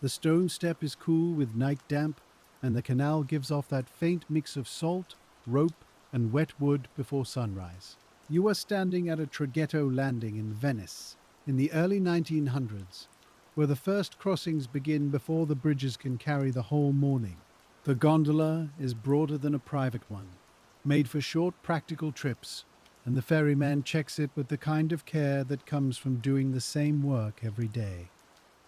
The stone step is cool with night damp, and the canal gives off that faint mix of salt, rope, and wet wood before sunrise. You are standing at a Traghetto landing in Venice in the early 1900s, where the first crossings begin before the bridges can carry the whole morning. The gondola is broader than a private one, made for short practical trips, and the ferryman checks it with the kind of care that comes from doing the same work every day.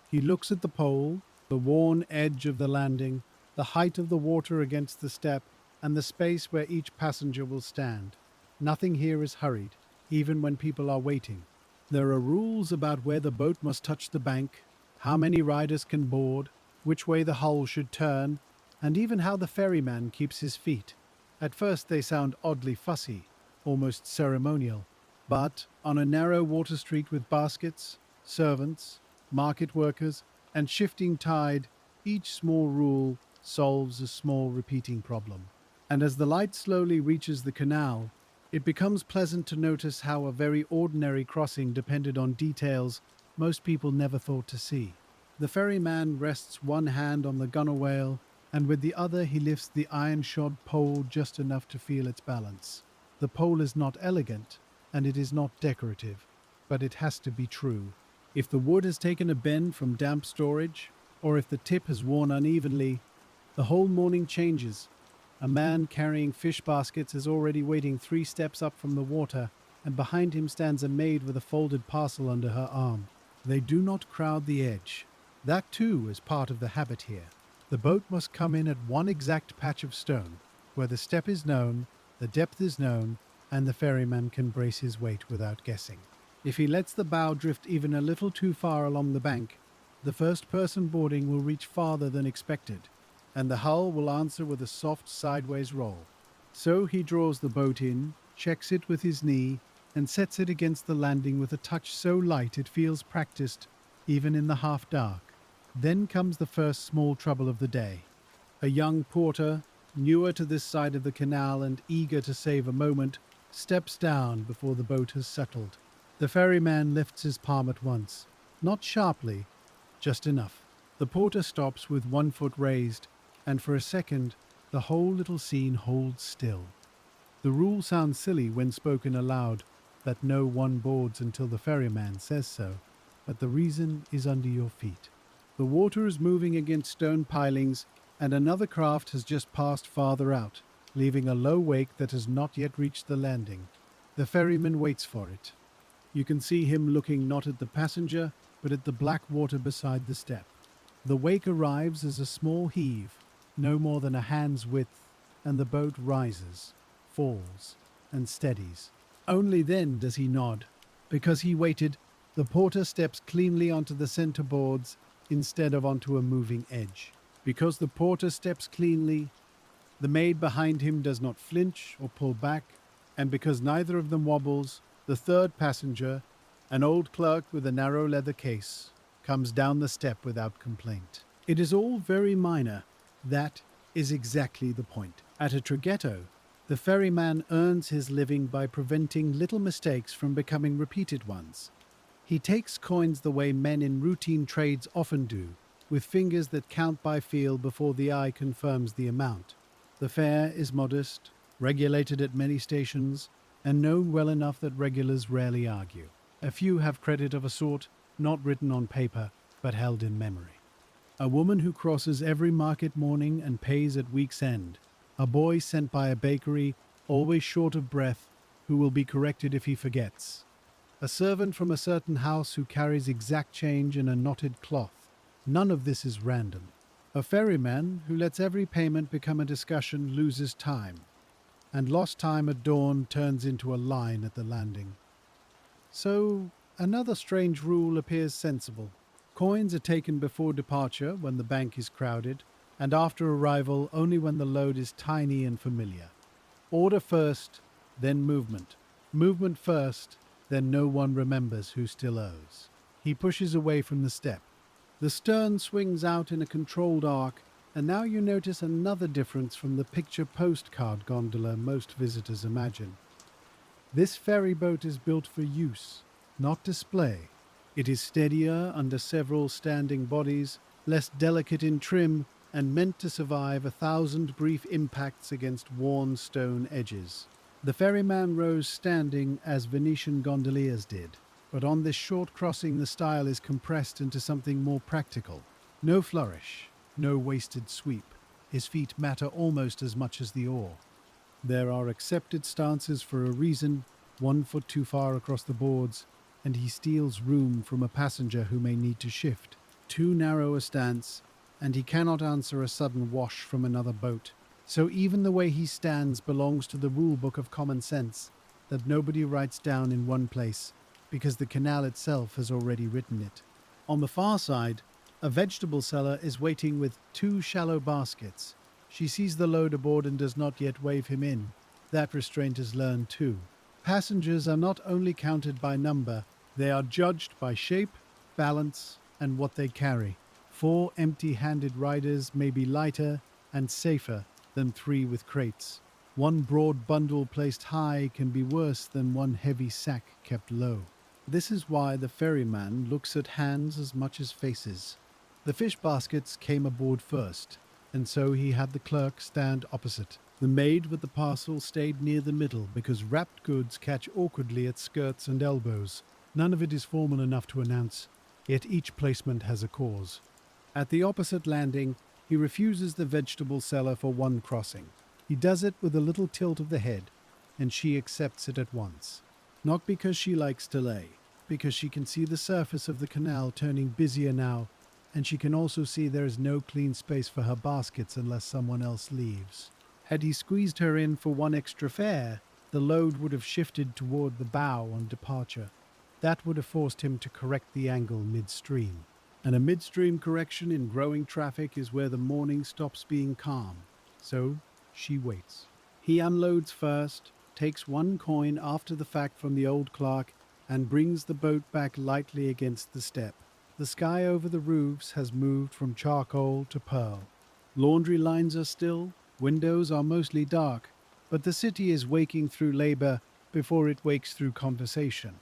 He looks at the pole, the worn edge of the landing, the height of the water against the step, and the space where each passenger will stand. Nothing here is hurried, even when people are waiting. There are rules about where the boat must touch the bank, how many riders can board, which way the hull should turn, and even how the ferryman keeps his feet. At first they sound oddly fussy, almost ceremonial, but on a narrow water street with baskets, servants, market workers, and shifting tide, each small rule solves a small repeating problem. And as the light slowly reaches the canal, it becomes pleasant to notice how a very ordinary crossing depended on details most people never thought to see. The ferryman rests one hand on the gunwale, and with the other he lifts the iron-shod pole just enough to feel its balance. The pole is not elegant, and it is not decorative, but it has to be true. If the wood has taken a bend from damp storage, or if the tip has worn unevenly, the whole morning changes. A man carrying fish baskets is already waiting 3 steps up from the water, and behind him stands a maid with a folded parcel under her arm. They do not crowd the edge. That too is part of the habit here. The boat must come in at one exact patch of stone, where the step is known, the depth is known, and the ferryman can brace his weight without guessing. If he lets the bow drift even a little too far along the bank, the first person boarding will reach farther than expected, and the hull will answer with a soft sideways roll. So he draws the boat in, checks it with his knee, and sets it against the landing with a touch so light it feels practiced, even in the half-dark. Then comes the first small trouble of the day. A young porter, newer to this side of the canal and eager to save a moment, steps down before the boat has settled. The ferryman lifts his palm at once, not sharply, just enough. The porter stops with one foot raised, and for a second, the whole little scene holds still. The rule sounds silly when spoken aloud, that no one boards until the ferryman says so, but the reason is under your feet. The water is moving against stone pilings, and another craft has just passed farther out, leaving a low wake that has not yet reached the landing. The ferryman waits for it. You can see him looking not at the passenger, but at the black water beside the step. The wake arrives as a small heave, no more than a hand's width, and the boat rises, falls, and steadies. Only then does he nod. Because he waited, the porter steps cleanly onto the center boards instead of onto a moving edge. Because the porter steps cleanly, the maid behind him does not flinch or pull back, and because neither of them wobbles, the third passenger, an old clerk with a narrow leather case, comes down the step without complaint. It is all very minor. That is exactly the point. At a Traghetto, the ferryman earns his living by preventing little mistakes from becoming repeated ones. He takes coins the way men in routine trades often do, with fingers that count by feel before the eye confirms the amount. The fare is modest, regulated at many stations, and known well enough that regulars rarely argue. A few have credit of a sort, not written on paper, but held in memory. A woman who crosses every market morning and pays at week's end. A boy sent by a bakery, always short of breath, who will be corrected if he forgets. A servant from a certain house who carries exact change in a knotted cloth. None of this is random. A ferryman who lets every payment become a discussion loses time, and lost time at dawn turns into a line at the landing. So, another strange rule appears sensible. Coins are taken before departure when the bank is crowded, and after arrival only when the load is tiny and familiar. Order first, then movement. Movement first, then no one remembers who still owes. He pushes away from the step. The stern swings out in a controlled arc, and now you notice another difference from the picture postcard gondola most visitors imagine. This ferry boat is built for use, not display. It is steadier under several standing bodies, less delicate in trim, and meant to survive 1,000 brief impacts against worn stone edges. The ferryman rose standing as Venetian gondoliers did, but on this short crossing the style is compressed into something more practical. No flourish, no wasted sweep. His feet matter almost as much as the oar. There are accepted stances for a reason, 1 foot too far across the boards, and he steals room from a passenger who may need to shift. Too narrow a stance, and he cannot answer a sudden wash from another boat. So even the way he stands belongs to the rule book of common sense that nobody writes down in one place, because the canal itself has already written it. On the far side, a vegetable seller is waiting with 2 shallow baskets. She sees the load aboard and does not yet wave him in. That restraint is learned too. Passengers are not only counted by number, they are judged by shape, balance, and what they carry. 4 empty-handed riders may be lighter and safer than 3 with crates. 1 broad bundle placed high can be worse than 1 heavy sack kept low. This is why the ferryman looks at hands as much as faces. The fish baskets came aboard first, and so he had the clerk stand opposite. The maid with the parcel stayed near the middle because wrapped goods catch awkwardly at skirts and elbows. None of it is formal enough to announce, yet each placement has a cause. At the opposite landing, he refuses the vegetable seller for 1 crossing. He does it with a little tilt of the head, and she accepts it at once. Not because she likes delay, because she can see the surface of the canal turning busier now, and she can also see there is no clean space for her baskets unless someone else leaves. Had he squeezed her in for 1 extra fare, the load would have shifted toward the bow on departure. That would have forced him to correct the angle midstream. And a midstream correction in growing traffic is where the morning stops being calm. So she waits. He unloads first, takes 1 coin after the fact from the old clerk, and brings the boat back lightly against the step. The sky over the roofs has moved from charcoal to pearl. Laundry lines are still, windows are mostly dark, but the city is waking through labor before it wakes through conversation.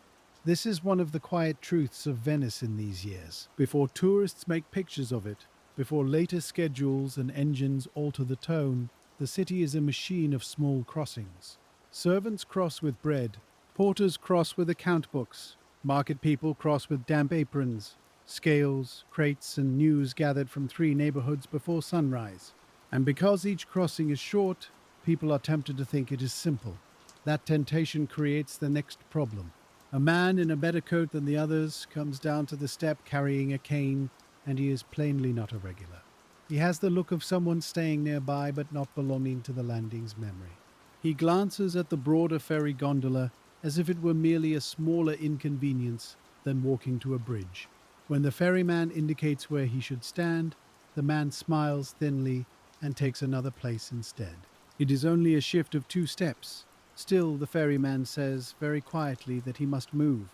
This is one of the quiet truths of Venice in these years. Before tourists make pictures of it, before later schedules and engines alter the tone, the city is a machine of small crossings. Servants cross with bread, porters cross with account books, market people cross with damp aprons, scales, crates, and news gathered from 3 neighborhoods before sunrise. And because each crossing is short, people are tempted to think it is simple. That temptation creates the next problem. A man in a better coat than the others comes down to the step carrying a cane, and he is plainly not a regular. He has the look of someone staying nearby but not belonging to the landing's memory. He glances at the broader ferry gondola as if it were merely a smaller inconvenience than walking to a bridge. When the ferryman indicates where he should stand, the man smiles thinly and takes another place instead. It is only a shift of 2 steps. Still, the ferryman says very quietly that he must move.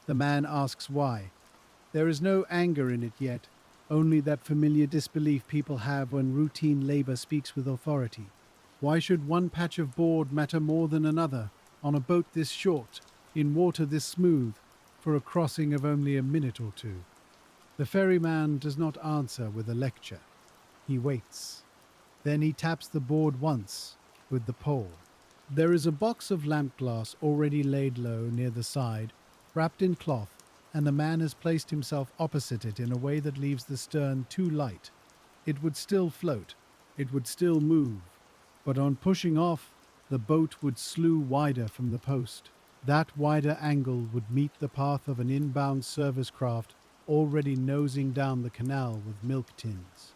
The man asks why. There is no anger in it yet, only that familiar disbelief people have when routine labor speaks with authority. Why should 1 patch of board matter more than another, on a boat this short, in water this smooth, for a crossing of only a minute or 2? The ferryman does not answer with a lecture. He waits. Then he taps the board once with the pole. There is a box of lamp glass already laid low near the side, wrapped in cloth, and the man has placed himself opposite it in a way that leaves the stern too light. It would still float. It would still move. But on pushing off, the boat would slew wider from the post. That wider angle would meet the path of an inbound service craft already nosing down the canal with milk tins.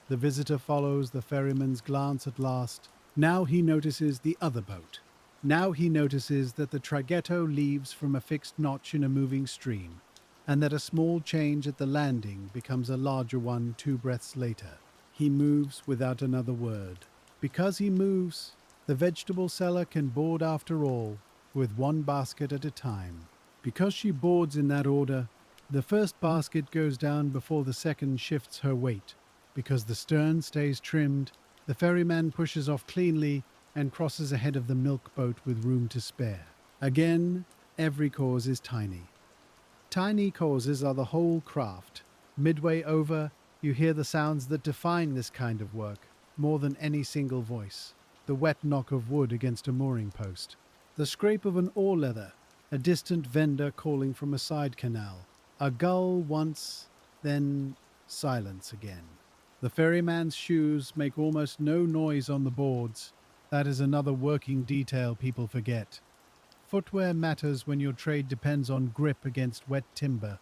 The visitor follows the ferryman's glance at last. Now he notices the other boat. Now he notices that the Traghetto leaves from a fixed notch in a moving stream, and that a small change at the landing becomes a larger one 2 breaths later. He moves without another word. Because he moves, the vegetable seller can board after all, with 1 basket at a time. Because she boards in that order, the first basket goes down before the second shifts her weight. Because the stern stays trimmed, the ferryman pushes off cleanly and crosses ahead of the milk boat with room to spare. Again, every cause is tiny. Tiny causes are the whole craft. Midway over, You hear the sounds that define this kind of work, more than any single voice. The wet knock of wood against a mooring post. The scrape of an oar leather, a distant vendor calling from a side canal. A gull once, then silence again. The ferryman's shoes make almost no noise on the boards. That is another working detail people forget. Footwear matters when your trade depends on grip against wet timber.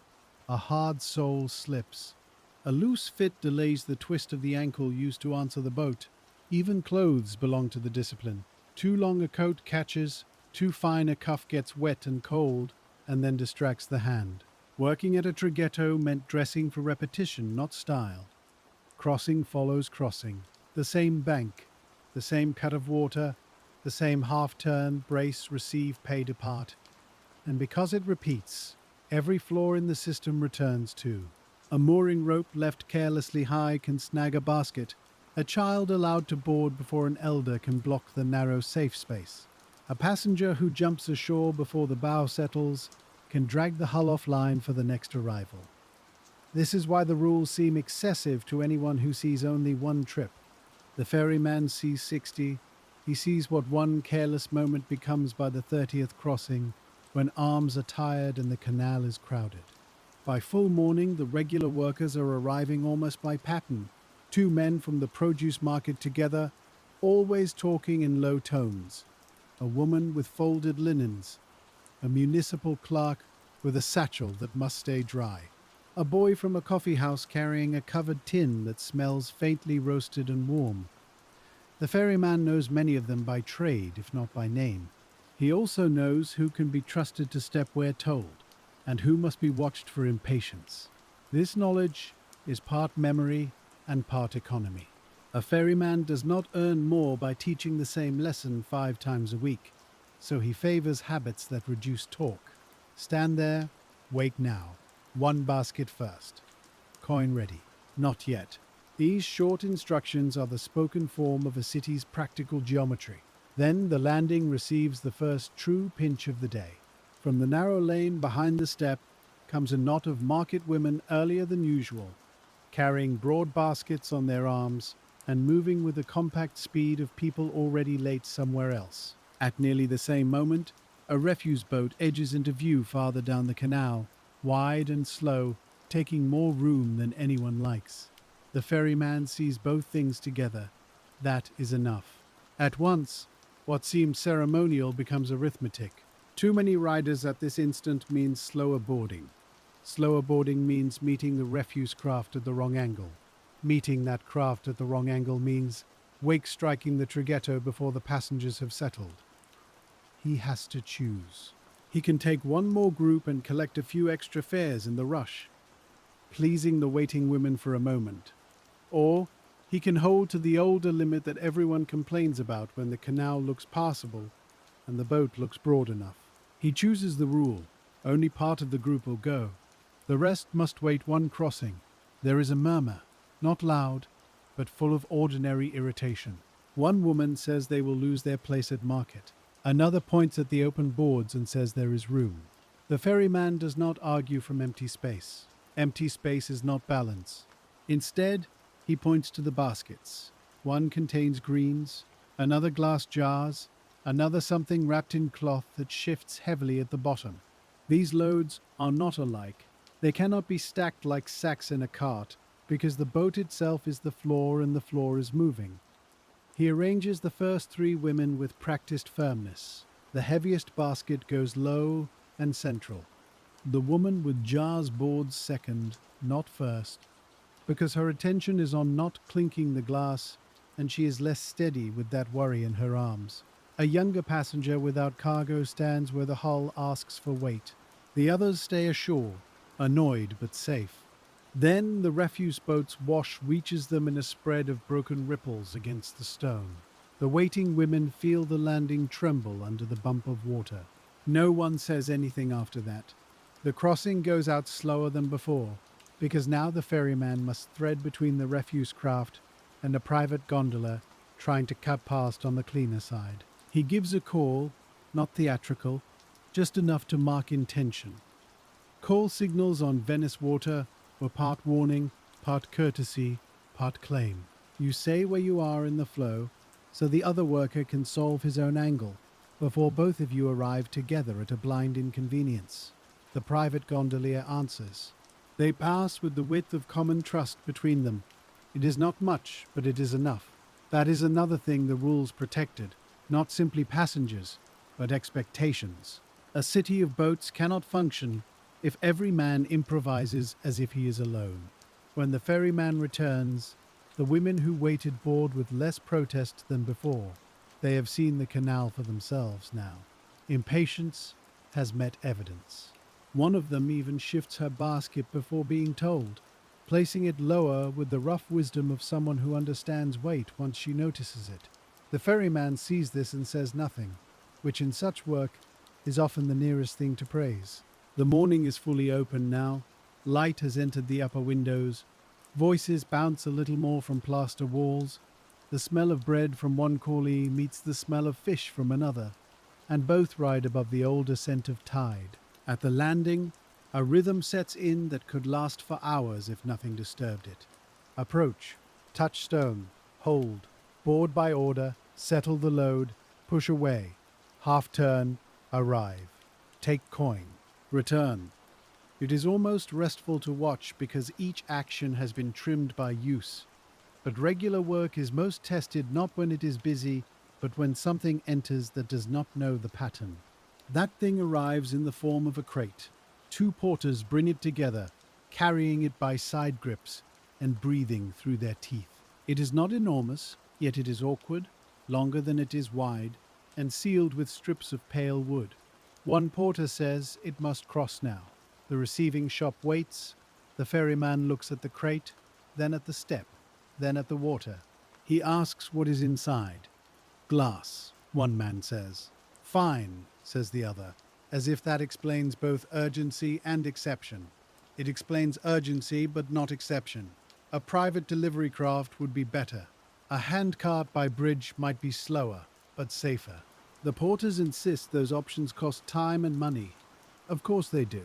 A hard sole slips. A loose fit delays the twist of the ankle used to answer the boat. Even clothes belong to the discipline. Too long a coat catches, too fine a cuff gets wet and cold, and then distracts the hand. Working at a traghetto meant dressing for repetition, not style. Crossing follows crossing. The same bank, the same cut of water, the same half-turn, brace, receive, pay, depart. And because it repeats, every flaw in the system returns too. A mooring rope left carelessly high can snag a basket. A child allowed to board before an elder can block the narrow safe space. A passenger who jumps ashore before the bow settles can drag the hull offline for the next arrival. This is why the rules seem excessive to anyone who sees only one trip. The ferryman sees 60. He sees what one careless moment becomes by the 30th crossing, when arms are tired and the canal is crowded. By full morning, the regular workers are arriving almost by pattern. 2 men from the produce market together, always talking in low tones. A woman with folded linens. A municipal clerk with a satchel that must stay dry. A boy from a coffee house carrying a covered tin that smells faintly roasted and warm. The ferryman knows many of them by trade, if not by name. He also knows who can be trusted to step where told, and who must be watched for impatience. This knowledge is part memory and part economy. A ferryman does not earn more by teaching the same lesson 5 times a week, so he favors habits that reduce talk. Stand there, wait now. 1 basket first. Coin ready. Not yet. These short instructions are the spoken form of a city's practical geometry. Then the landing receives the first true pinch of the day. From the narrow lane behind the step comes a knot of market women earlier than usual, carrying broad baskets on their arms and moving with the compact speed of people already late somewhere else. At nearly the same moment, a refuse boat edges into view farther down the canal, wide and slow, taking more room than anyone likes. The ferryman sees both things together. That is enough. At once, what seems ceremonial becomes arithmetic. Too many riders at this instant means slower boarding. Slower boarding means meeting the refuse craft at the wrong angle. Meeting that craft at the wrong angle means wake striking the Traghetto before the passengers have settled. He has to choose. He can take one more group and collect a few extra fares in the rush, pleasing the waiting women for a moment. Or he can hold to the older limit that everyone complains about when the canal looks passable and the boat looks broad enough. He chooses the rule. Only part of the group will go. The rest must wait 1 crossing. There is a murmur, not loud, but full of ordinary irritation. One woman says they will lose their place at market. Another points at the open boards and says there is room. The ferryman does not argue from empty space. Empty space is not balance. Instead, he points to the baskets. One contains greens, another glass jars, another something wrapped in cloth that shifts heavily at the bottom. These loads are not alike. They cannot be stacked like sacks in a cart, because the boat itself is the floor and the floor is moving. He arranges the first 3 women with practiced firmness. The heaviest basket goes low and central. The woman with jars boards second, not first, because her attention is on not clinking the glass, and she is less steady with that worry in her arms. A younger passenger without cargo stands where the hull asks for weight. The others stay ashore, annoyed but safe. Then the refuse boat's wash reaches them in a spread of broken ripples against the stone. The waiting women feel the landing tremble under the bump of water. No one says anything after that. The crossing goes out slower than before, because now the ferryman must thread between the refuse craft and a private gondola trying to cut past on the cleaner side. He gives a call, not theatrical, just enough to mark intention. Call signals on Venice water were part warning, part courtesy, part claim. You say where you are in the flow, so the other worker can solve his own angle before both of you arrive together at a blind inconvenience. The private gondolier answers. They pass with the width of common trust between them. It is not much, but it is enough. That is another thing the rules protected, not simply passengers, but expectations. A city of boats cannot function if every man improvises as if he is alone. When the ferryman returns, the women who waited board with less protest than before. They have seen the canal for themselves now. Impatience has met evidence. One of them even shifts her basket before being told, placing it lower with the rough wisdom of someone who understands weight once she notices it. The ferryman sees this and says nothing, which in such work is often the nearest thing to praise. The morning is fully open now. Light has entered the upper windows. Voices bounce a little more from plaster walls. The smell of bread from one coulee meets the smell of fish from another, and both ride above the old ascent of tide. At the landing, a rhythm sets in that could last for hours if nothing disturbed it. Approach, touch stone, hold, board by order, settle the load, push away, half turn, arrive, take coin, return. It is almost restful to watch because each action has been trimmed by use. But regular work is most tested not when it is busy, but when something enters that does not know the pattern. That thing arrives in the form of a crate. Two porters bring it together, carrying it by side grips and breathing through their teeth. It is not enormous, yet it is awkward, longer than it is wide, and sealed with strips of pale wood. One porter says it must cross now. The receiving shop waits. The ferryman looks at the crate, then at the step, then at the water. He asks what is inside. Glass, one man says. Fine, says the other, as if that explains both urgency and exception. It explains urgency, but not exception. A private delivery craft would be better. A handcart by bridge might be slower, but safer. The porters insist those options cost time and money. Of course they do.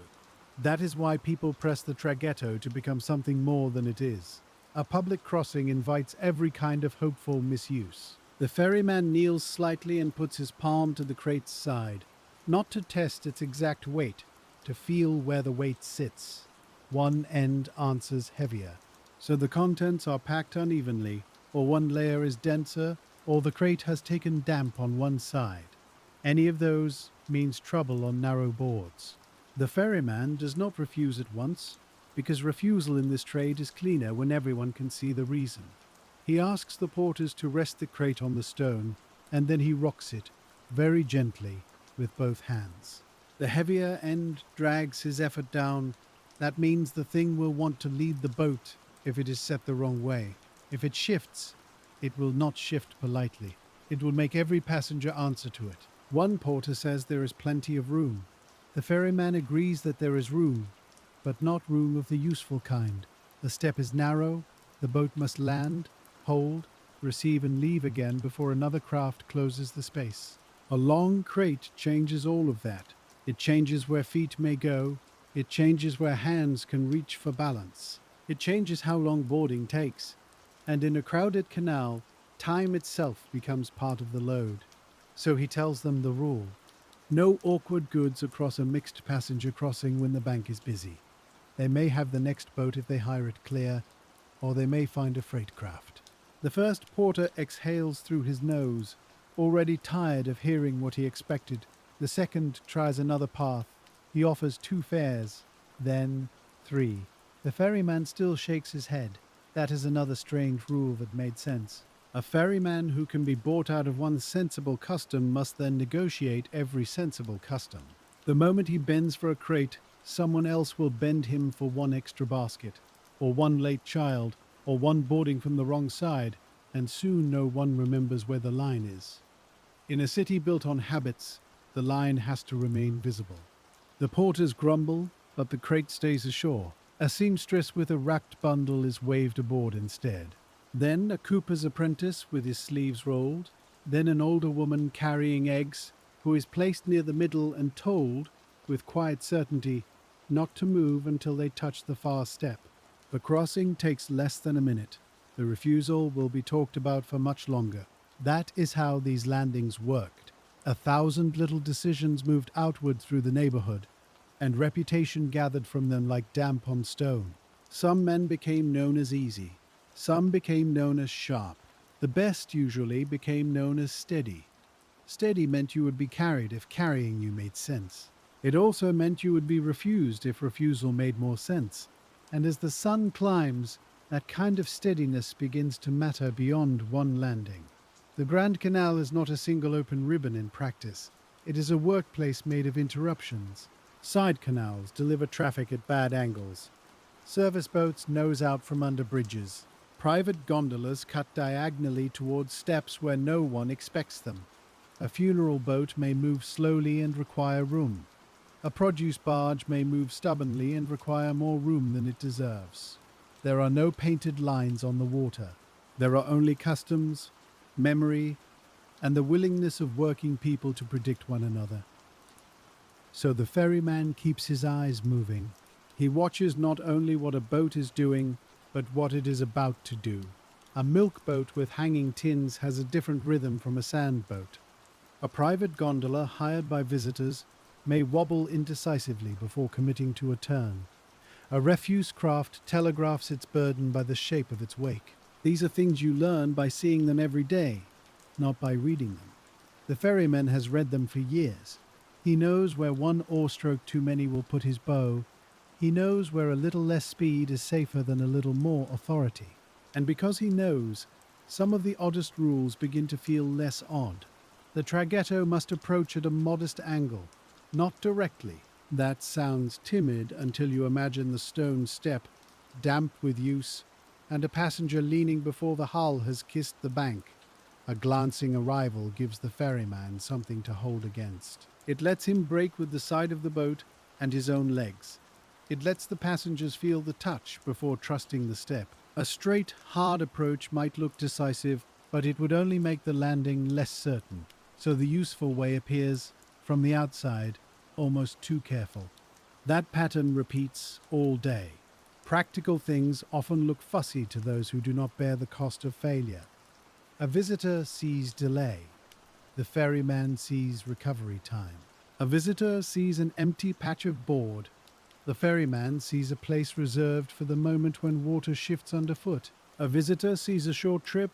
That is why people press the Traghetto to become something more than it is. A public crossing invites every kind of hopeful misuse. The ferryman kneels slightly and puts his palm to the crate's side, not to test its exact weight, to feel where the weight sits. One end answers heavier. So the contents are packed unevenly, or one layer is denser, or the crate has taken damp on one side. Any of those means trouble on narrow boards. The ferryman does not refuse at once, because refusal in this trade is cleaner when everyone can see the reason. He asks the porters to rest the crate on the stone, and then he rocks it, very gently, with both hands. The heavier end drags his effort down. That means the thing will want to lead the boat if it is set the wrong way. If it shifts, it will not shift politely. It will make every passenger answer to it. One porter says there is plenty of room. The ferryman agrees that there is room, but not room of the useful kind. The step is narrow, the boat must land, hold, receive and leave again before another craft closes the space. A long crate changes all of that. It changes where feet may go. It changes where hands can reach for balance. It changes how long boarding takes. And in a crowded canal, time itself becomes part of the load. So he tells them the rule. No awkward goods across a mixed passenger crossing when the bank is busy. They may have the next boat if they hire it clear, or they may find a freight craft. The first porter exhales through his nose, already tired of hearing what he expected. The second tries another path. He offers 2 fares, then 3. The ferryman still shakes his head. That is another strange rule that made sense. A ferryman who can be bought out of one sensible custom must then negotiate every sensible custom. The moment he bends for a crate, someone else will bend him for 1 extra basket, or 1 late child, or 1 boarding from the wrong side, and soon no one remembers where the line is. In a city built on habits, the line has to remain visible. The porters grumble, but the crate stays ashore. A seamstress with a wrapped bundle is waved aboard instead. Then a cooper's apprentice with his sleeves rolled. Then an older woman carrying eggs, who is placed near the middle and told, with quiet certainty, not to move until they touch the far step. The crossing takes less than a minute. The refusal will be talked about for much longer. That is how these landings worked. 1,000 little decisions moved outward through the neighborhood, and reputation gathered from them like damp on stone. Some men became known as easy. Some became known as sharp. The best usually became known as steady. Steady meant you would be carried if carrying you made sense. It also meant you would be refused if refusal made more sense. And as the sun climbs, that kind of steadiness begins to matter beyond one landing. The Grand Canal is not a single open ribbon in practice. It is a workplace made of interruptions. Side canals deliver traffic at bad angles. Service boats nose out from under bridges. Private gondolas cut diagonally towards steps where no one expects them. A funeral boat may move slowly and require room. A produce barge may move stubbornly and require more room than it deserves. There are no painted lines on the water. There are only customs, memory, and the willingness of working people to predict one another. So the ferryman keeps his eyes moving. He watches not only what a boat is doing, but what it is about to do. A milk boat with hanging tins has a different rhythm from a sand boat. A private gondola hired by visitors may wobble indecisively before committing to a turn. A refuse craft telegraphs its burden by the shape of its wake. These are things you learn by seeing them every day, not by reading them. The ferryman has read them for years. He knows where one oar stroke too many will put his bow. He knows where a little less speed is safer than a little more authority. And because he knows, some of the oddest rules begin to feel less odd. The Traghetto must approach at a modest angle, not directly. That sounds timid until you imagine the stone step, damp with use, and a passenger leaning before the hull has kissed the bank. A glancing arrival gives the ferryman something to hold against. It lets him break with the side of the boat and his own legs. It lets the passengers feel the touch before trusting the step. A straight, hard approach might look decisive, but it would only make the landing less certain. So the useful way appears, from the outside, almost too careful. That pattern repeats all day. Practical things often look fussy to those who do not bear the cost of failure. A visitor sees delay. The ferryman sees recovery time. A visitor sees an empty patch of board. The ferryman sees a place reserved for the moment when water shifts underfoot. A visitor sees a short trip.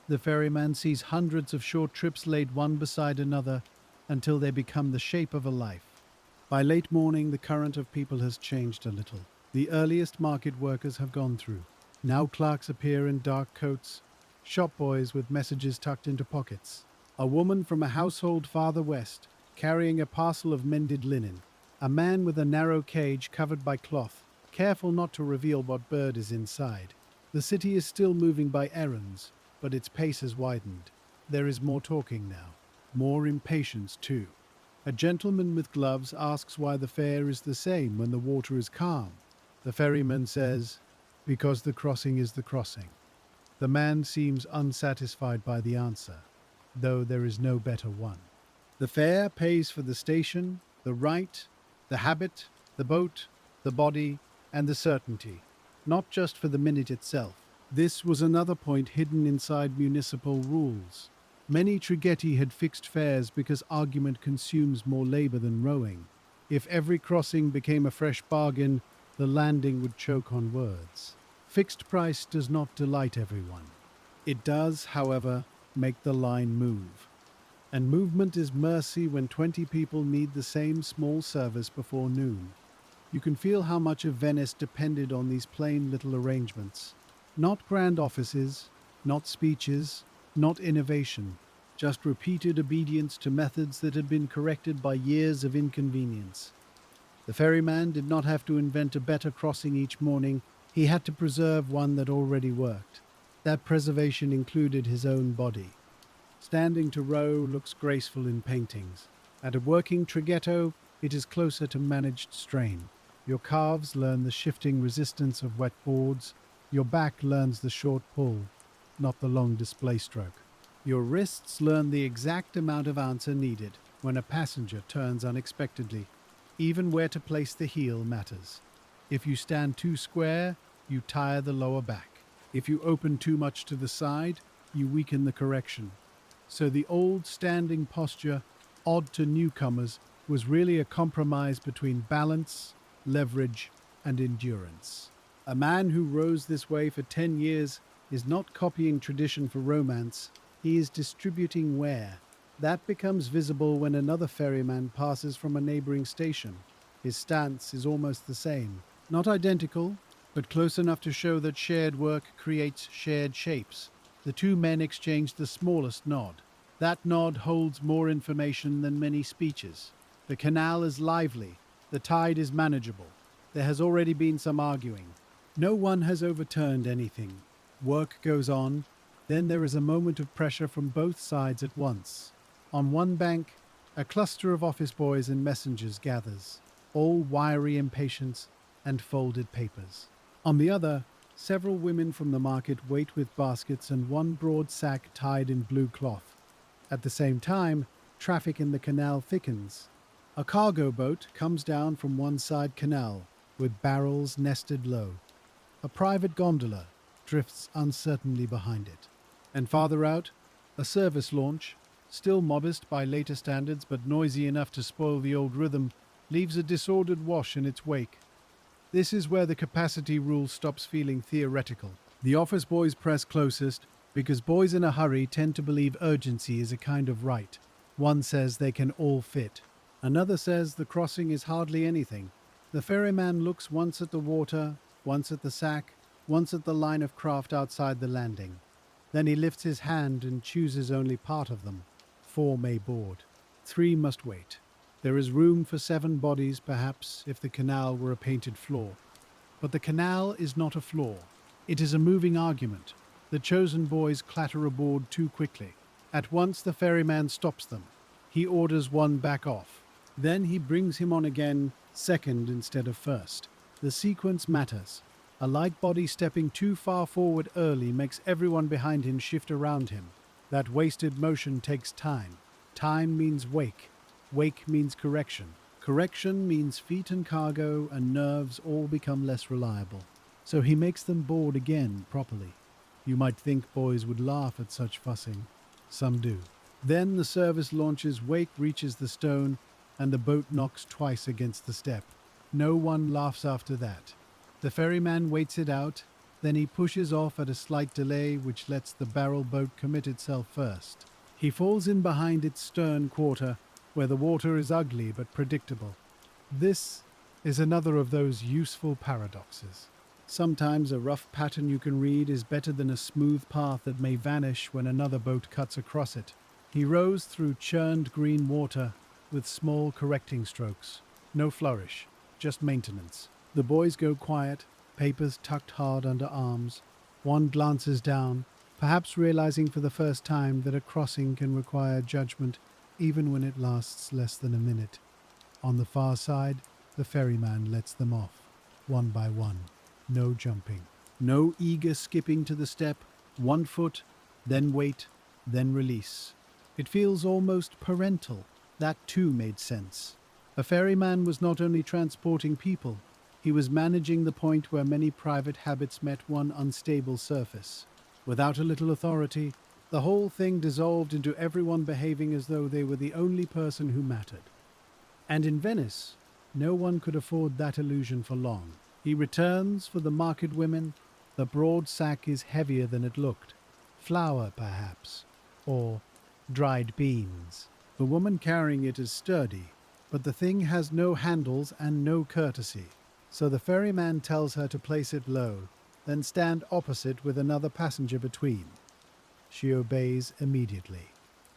The ferryman sees hundreds of short trips laid one beside another until they become the shape of a life. By late morning, the current of people has changed a little. The earliest market workers have gone through. Now clerks appear in dark coats, shop boys with messages tucked into pockets. A woman from a household farther west, carrying a parcel of mended linen. A man with a narrow cage covered by cloth, careful not to reveal what bird is inside. The city is still moving by errands, but its pace has widened. There is more talking now, more impatience too. A gentleman with gloves asks why the fare is the same when the water is calm. The ferryman says, "Because the crossing is the crossing." The man seems unsatisfied by the answer, though there is no better one. The fare pays for the station, the right, the habit, the boat, the body, and the certainty, not just for the minute itself. This was another point hidden inside municipal rules. Many traghetti had fixed fares because argument consumes more labor than rowing. If every crossing became a fresh bargain, the landing would choke on words. Fixed price does not delight everyone. It does, however, make the line move. And movement is mercy when 20 people need the same small service before noon. You can feel how much of Venice depended on these plain little arrangements. Not grand offices, not speeches, not innovation, just repeated obedience to methods that had been corrected by years of inconvenience. The ferryman did not have to invent a better crossing each morning. He had to preserve one that already worked. That preservation included his own body. Standing to row looks graceful in paintings. At a working traghetto, it is closer to managed strain. Your calves learn the shifting resistance of wet boards. Your back learns the short pull, not the long display stroke. Your wrists learn the exact amount of answer needed when a passenger turns unexpectedly. Even where to place the heel matters. If you stand too square, you tire the lower back. If you open too much to the side, you weaken the correction. So the old standing posture, odd to newcomers, was really a compromise between balance, leverage, and endurance. A man who rows this way for 10 years is not copying tradition for romance, he is distributing wear. That becomes visible when another ferryman passes from a neighboring station. His stance is almost the same. Not identical, but close enough to show that shared work creates shared shapes. The two men exchange the smallest nod. That nod holds more information than many speeches. The canal is lively. The tide is manageable. There has already been some arguing. No one has overturned anything. Work goes on. Then there is a moment of pressure from both sides at once. On one bank, a cluster of office boys and messengers gathers, all wiry impatience and folded papers. On the other, several women from the market wait with baskets and one broad sack tied in blue cloth. At the same time, traffic in the canal thickens. A cargo boat comes down from one side canal, with barrels nested low. A private gondola drifts uncertainly behind it. And farther out, a service launch, still modest by later standards but noisy enough to spoil the old rhythm, leaves a disordered wash in its wake. This is where the capacity rule stops feeling theoretical. The office boys press closest because boys in a hurry tend to believe urgency is a kind of right. One says they can all fit. Another says the crossing is hardly anything. The ferryman looks once at the water, once at the sack, once at the line of craft outside the landing. Then he lifts his hand and chooses only part of them. 4 may board. 3 must wait. There is room for 7 bodies, perhaps, if the canal were a painted floor. But the canal is not a floor. It is a moving argument. The chosen boys clatter aboard too quickly. At once the ferryman stops them. He orders one back off. Then he brings him on again, second instead of first. The sequence matters. A light body stepping too far forward early makes everyone behind him shift around him. That wasted motion takes time. Time means wake. Wake means correction. Correction means feet and cargo and nerves all become less reliable. So he makes them board again properly. You might think boys would laugh at such fussing. Some do. Then the service launch's wake reaches the stone and the boat knocks twice against the step. No one laughs after that. The ferryman waits it out, then he pushes off at a slight delay which lets the barrel boat commit itself first. He falls in behind its stern quarter, where the water is ugly but predictable. This is another of those useful paradoxes. Sometimes a rough pattern you can read is better than a smooth path that may vanish when another boat cuts across it. He rows through churned green water with small correcting strokes. No flourish, just maintenance. The boys go quiet, papers tucked hard under arms. One glances down, perhaps realizing for the first time that a crossing can require judgment even when it lasts less than a minute. On the far side, the ferryman lets them off, one by one. No jumping. No eager skipping to the step. 1 foot, then wait, then release. It feels almost parental. That too made sense. A ferryman was not only transporting people, he was managing the point where many private habits met one unstable surface. Without a little authority, the whole thing dissolved into everyone behaving as though they were the only person who mattered. And in Venice, no one could afford that illusion for long. He returns for the market women. The broad sack is heavier than it looked. Flour, perhaps, or dried beans. The woman carrying it is sturdy, but the thing has no handles and no courtesy. So the ferryman tells her to place it low, then stand opposite with another passenger between. She obeys immediately.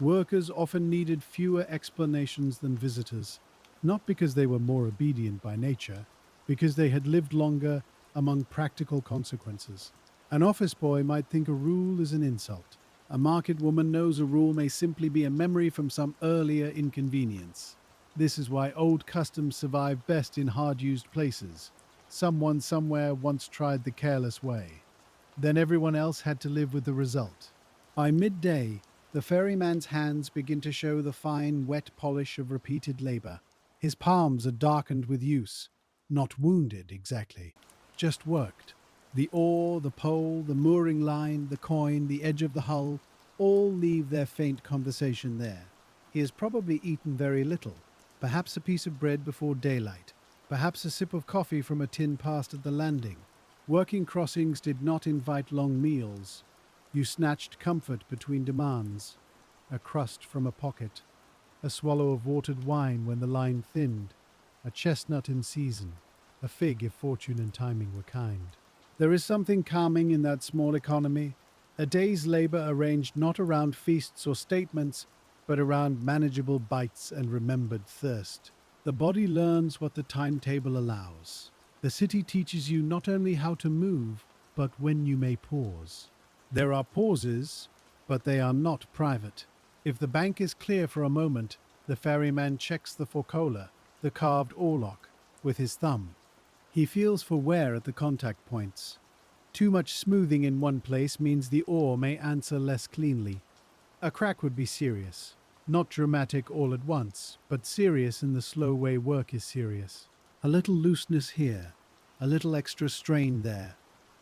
Workers often needed fewer explanations than visitors, not because they were more obedient by nature, because they had lived longer among practical consequences. An office boy might think a rule is an insult. A market woman knows a rule may simply be a memory from some earlier inconvenience. This is why old customs survive best in hard-used places. Someone somewhere once tried the careless way. Then everyone else had to live with the result. By midday, the ferryman's hands begin to show the fine, wet polish of repeated labor. His palms are darkened with use. Not wounded, exactly. Just worked. The oar, the pole, the mooring line, the coin, the edge of the hull, all leave their faint conversation there. He has probably eaten very little, perhaps a piece of bread before daylight, perhaps a sip of coffee from a tin passed at the landing. Working crossings did not invite long meals. You snatched comfort between demands, a crust from a pocket, a swallow of watered wine when the line thinned, a chestnut in season, a fig if fortune and timing were kind. There is something calming in that small economy, a day's labor arranged not around feasts or statements, but around manageable bites and remembered thirst. The body learns what the timetable allows. The city teaches you not only how to move, but when you may pause. There are pauses, but they are not private. If the bank is clear for a moment, the ferryman checks the forcola, the carved oarlock, with his thumb. He feels for wear at the contact points. Too much smoothing in one place means the oar may answer less cleanly. A crack would be serious. Not dramatic all at once, but serious in the slow way work is serious. A little looseness here, a little extra strain there.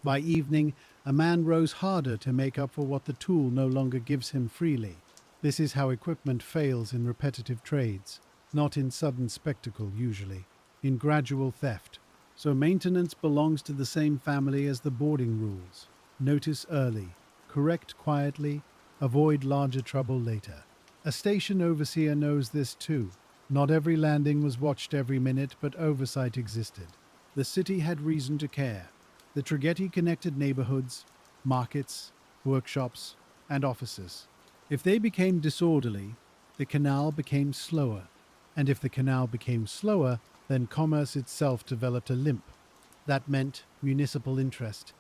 By evening, a man rows harder to make up for what the tool no longer gives him freely. This is how equipment fails in repetitive trades, not in sudden spectacle usually, in gradual theft. So maintenance belongs to the same family as the boarding rules. Notice early, correct quietly, avoid larger trouble later. A station overseer knows this too. Not every landing was watched every minute, but oversight existed. The city had reason to care. The Traghetto connected neighborhoods, markets, workshops, and offices. If they became disorderly, the canal became slower. And if the canal became slower, then commerce itself developed a limp. That meant municipal interest.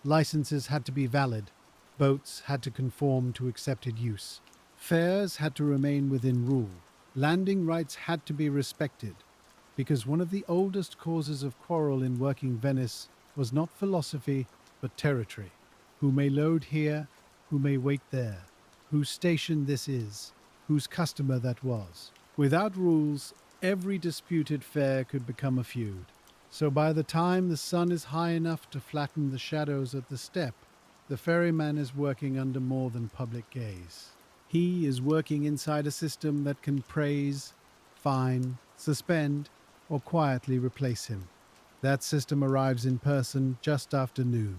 Licenses had to be valid. Boats had to conform to accepted use. Fares had to remain within rule. Landing rights had to be respected. Because one of the oldest causes of quarrel in working Venice was not philosophy, but territory. Who may load here, who may wait there, whose station this is, whose customer that was. Without rules, every disputed fare could become a feud. So by the time the sun is high enough to flatten the shadows at the step, the ferryman is working under more than public gaze. He is working inside a system that can praise, fine, suspend, or quietly replace him. That system arrives in person just after noon.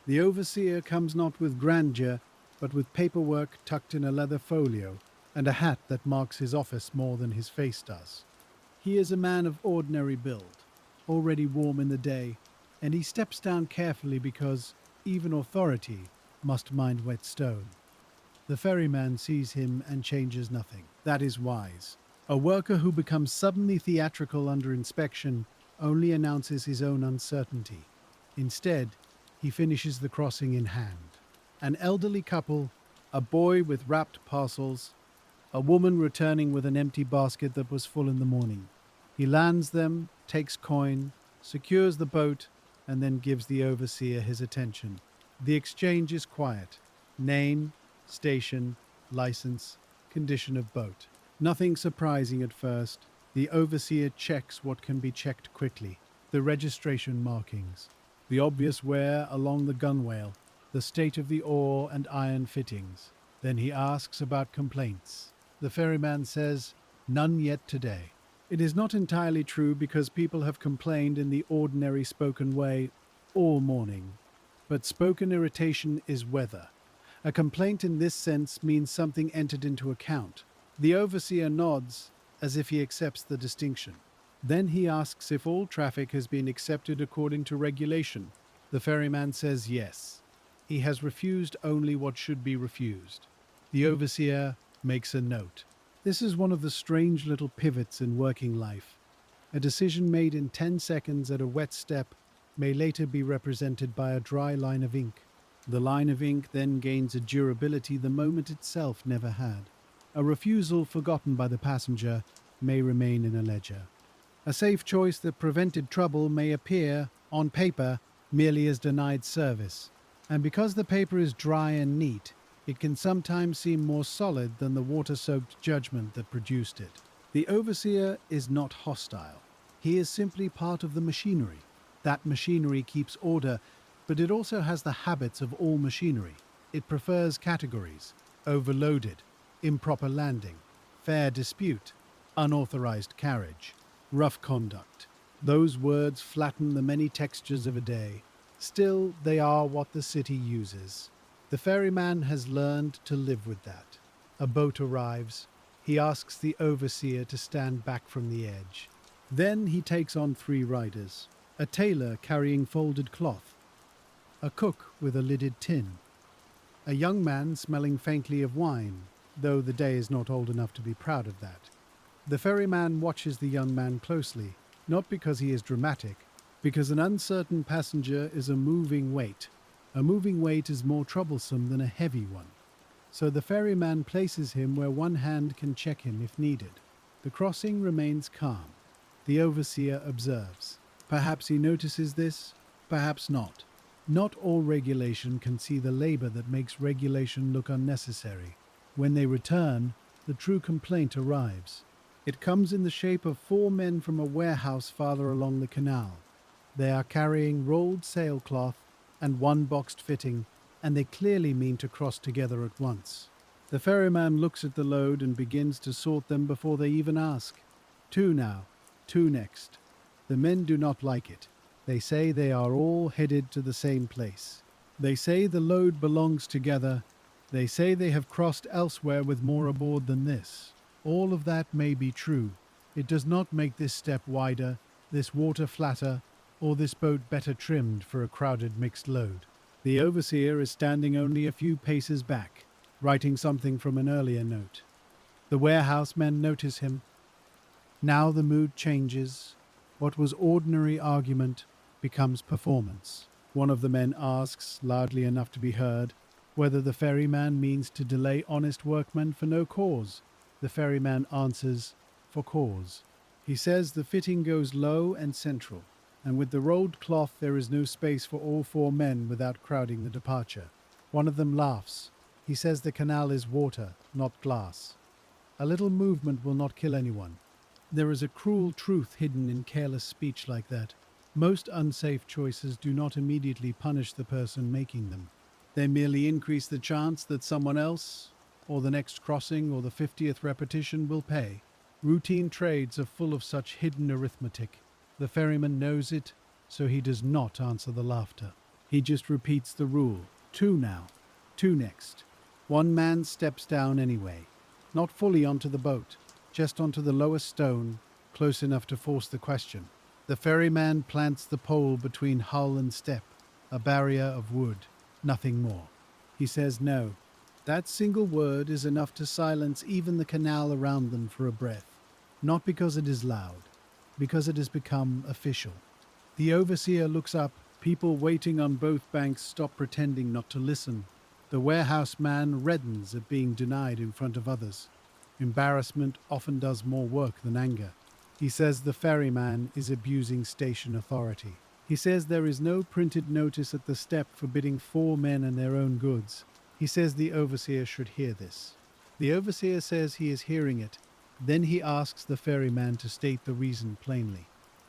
The overseer comes not with grandeur, but with paperwork tucked in a leather folio and a hat that marks his office more than his face does. He is a man of ordinary build, already warm in the day, and he steps down carefully because even authority must mind wet stone. The ferryman sees him and changes nothing. That is wise. A worker who becomes suddenly theatrical under inspection only announces his own uncertainty. Instead, he finishes the crossing in hand. An elderly couple, a boy with wrapped parcels, a woman returning with an empty basket that was full in the morning. He lands them, takes coin, secures the boat, and then gives the overseer his attention. The exchange is quiet. Name, station, license, condition of boat. Nothing surprising at first. The overseer checks what can be checked quickly. The registration markings, the obvious wear along the gunwale, the state of the oar and iron fittings. Then he asks about complaints. The ferryman says, "None yet today." It is not entirely true because people have complained in the ordinary spoken way all morning. But spoken irritation is weather. A complaint in this sense means something entered into account. The overseer nods as if he accepts the distinction. Then he asks if all traffic has been accepted according to regulation. The ferryman says yes. He has refused only what should be refused. The overseer makes a note. This is one of the strange little pivots in working life. A decision made in 10 seconds at a wet step may later be represented by a dry line of ink. The line of ink then gains a durability the moment itself never had. A refusal forgotten by the passenger may remain in a ledger. A safe choice that prevented trouble may appear, on paper, merely as denied service. And because the paper is dry and neat, it can sometimes seem more solid than the water-soaked judgment that produced it. The overseer is not hostile. He is simply part of the machinery. That machinery keeps order, but it also has the habits of all machinery. It prefers categories: overloaded, improper landing, fair dispute, unauthorized carriage, rough conduct. Those words flatten the many textures of a day. Still, they are what the city uses. The ferryman has learned to live with that. A boat arrives. He asks the overseer to stand back from the edge. Then he takes on 3 riders: a tailor carrying folded cloth, a cook with a lidded tin, a young man smelling faintly of wine, though the day is not old enough to be proud of that. The ferryman watches the young man closely, not because he is dramatic, because an uncertain passenger is a moving weight. A moving weight is more troublesome than a heavy one. So the ferryman places him where one hand can check him if needed. The crossing remains calm. The overseer observes. Perhaps he notices this, perhaps not. Not all regulation can see the labor that makes regulation look unnecessary. When they return, the true complaint arrives. It comes in the shape of 4 men from a warehouse farther along the canal. They are carrying rolled sailcloth and 1 boxed fitting, and they clearly mean to cross together at once. The ferryman looks at the load and begins to sort them before they even ask. 2 now, 2 next. The men do not like it. They say they are all headed to the same place. They say the load belongs together. They say they have crossed elsewhere with more aboard than this. All of that may be true. It does not make this step wider, this water flatter, or this boat better trimmed for a crowded mixed load. The overseer is standing only a few paces back, writing something from an earlier note. The warehouse men notice him. Now the mood changes. What was ordinary argument becomes performance. One of the men asks, loudly enough to be heard, whether the ferryman means to delay honest workmen for no cause. The ferryman answers, for cause. He says the fitting goes low and central, and with the rolled cloth there is no space for all 4 men without crowding the departure. One of them laughs. He says the canal is water, not glass. A little movement will not kill anyone. There is a cruel truth hidden in careless speech like that. Most unsafe choices do not immediately punish the person making them. They merely increase the chance that someone else, or the next crossing or the 50th repetition, will pay. Routine trades are full of such hidden arithmetic. The ferryman knows it, so he does not answer the laughter. He just repeats the rule. 2 now, 2 next. 1 man steps down anyway. Not fully onto the boat, just onto the lowest stone, close enough to force the question. The ferryman plants the pole between hull and step, a barrier of wood, nothing more. He says no. That single word is enough to silence even the canal around them for a breath. Not because it is loud, because it has become official. The overseer looks up. People waiting on both banks stop pretending not to listen. The warehouse man reddens at being denied in front of others. Embarrassment often does more work than anger. He says the ferryman is abusing station authority. He says there is no printed notice at the step forbidding 4 men and their own goods. He says the overseer should hear this. The overseer says he is hearing it. Then he asks the ferryman to state the reason plainly.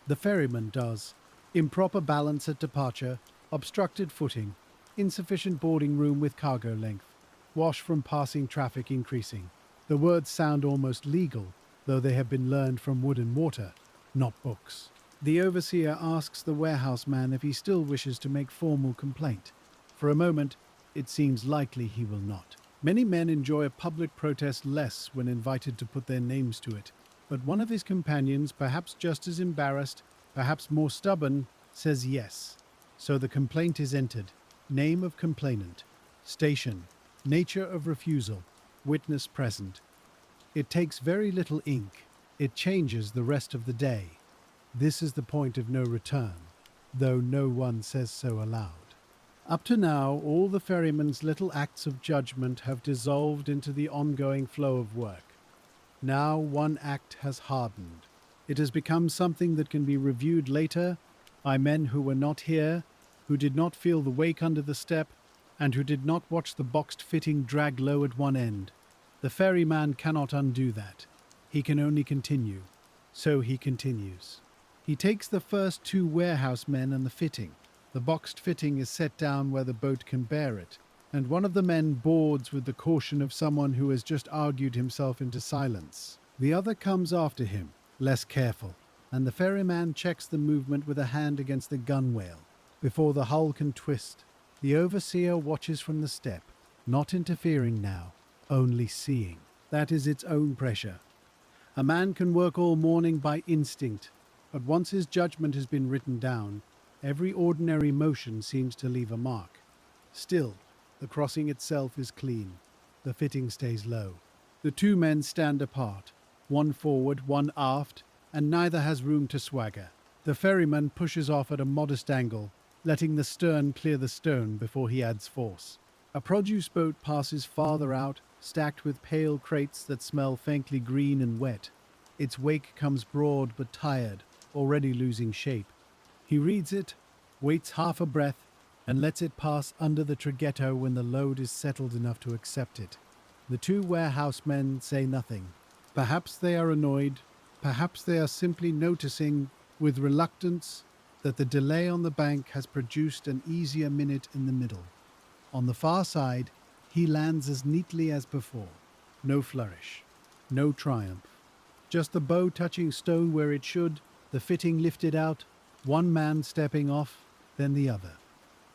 The ferryman does. Improper balance at departure, obstructed footing, insufficient boarding room with cargo length, wash from passing traffic increasing. The words sound almost legal, though they have been learned from wood and water, not books. The overseer asks the warehouse man if he still wishes to make formal complaint. For a moment, it seems likely he will not. Many men enjoy a public protest less when invited to put their names to it, but one of his companions, perhaps just as embarrassed, perhaps more stubborn, says yes. So the complaint is entered. Name of complainant. Station. Nature of refusal. Witness present. It takes very little ink. It changes the rest of the day. This is the point of no return, though no one says so aloud. Up to now, all the ferryman's little acts of judgment have dissolved into the ongoing flow of work. Now one act has hardened. It has become something that can be reviewed later by men who were not here, who did not feel the wake under the step, and who did not watch the boxed fitting drag low at one end. The ferryman cannot undo that. He can only continue. So he continues. He takes the first 2 warehouse men and the fitting. The boxed fitting is set down where the boat can bear it, and one of the men boards with the caution of someone who has just argued himself into silence. The other comes after him, less careful, and the ferryman checks the movement with a hand against the gunwale. Before the hull can twist, the overseer watches from the step, not interfering now, only seeing. That is its own pressure. A man can work all morning by instinct, but once his judgment has been written down, every ordinary motion seems to leave a mark. Still, the crossing itself is clean. The fitting stays low. The two men stand apart, one forward, one aft, and neither has room to swagger. The ferryman pushes off at a modest angle, letting the stern clear the stone before he adds force. A produce boat passes farther out, stacked with pale crates that smell faintly green and wet. Its wake comes broad but tired, already losing shape. He reads it, waits half a breath, and lets it pass under the Traghetto when the load is settled enough to accept it. The two warehousemen say nothing. Perhaps they are annoyed, perhaps they are simply noticing, with reluctance, that the delay on the bank has produced an easier minute in the middle. On the far side, he lands as neatly as before. No flourish, no triumph. Just the bow touching stone where it should, the fitting lifted out, one man stepping off, then the other.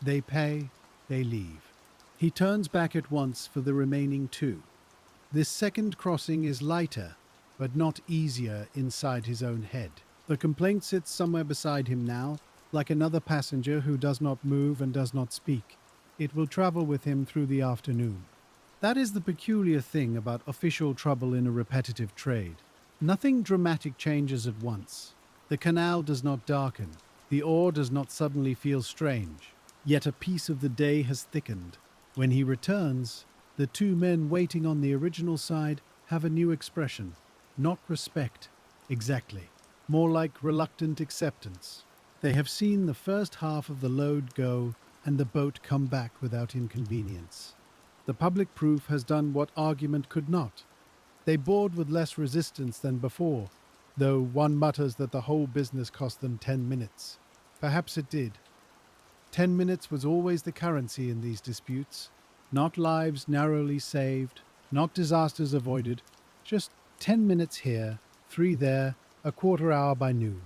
They pay, they leave. He turns back at once for the remaining two. This second crossing is lighter, but not easier inside his own head. The complaint sits somewhere beside him now, like another passenger who does not move and does not speak. It will travel with him through the afternoon. That is the peculiar thing about official trouble in a repetitive trade. Nothing dramatic changes at once. The canal does not darken. The ore does not suddenly feel strange. Yet a piece of the day has thickened. When he returns, the two men waiting on the original side have a new expression. Not respect, exactly. More like reluctant acceptance. They have seen the first half of the load go and the boat come back without inconvenience. The public proof has done what argument could not. They board with less resistance than before, though one mutters that the whole business cost them 10 minutes. Perhaps it did. 10 minutes was always the currency in these disputes. Not lives narrowly saved, not disasters avoided, just 10 minutes here, 3 there, a quarter hour by noon.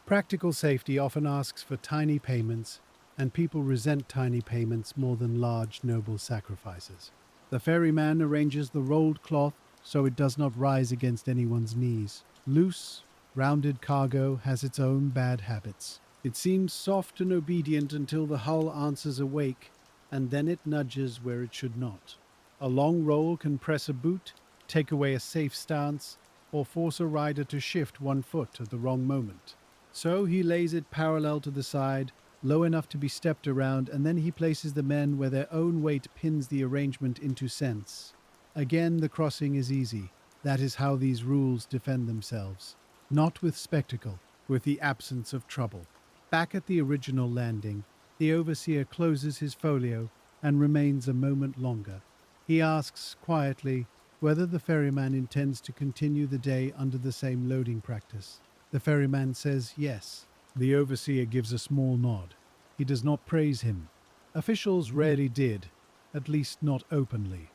Practical safety often asks for tiny payments, and people resent tiny payments more than large, noble sacrifices. The ferryman arranges the rolled cloth so it does not rise against anyone's knees. Loose, rounded cargo has its own bad habits. It seems soft and obedient until the hull answers a wake, and then it nudges where it should not. A long roll can press a boot, take away a safe stance, or force a rider to shift one foot at the wrong moment. So he lays it parallel to the side, low enough to be stepped around, and then he places the men where their own weight pins the arrangement into sense. Again, the crossing is easy. That is how these rules defend themselves. Not with spectacle, with the absence of trouble. Back at the original landing, the overseer closes his folio and remains a moment longer. He asks quietly whether the ferryman intends to continue the day under the same loading practice. The ferryman says yes. The overseer gives a small nod. He does not praise him. Officials rarely did, at least not openly.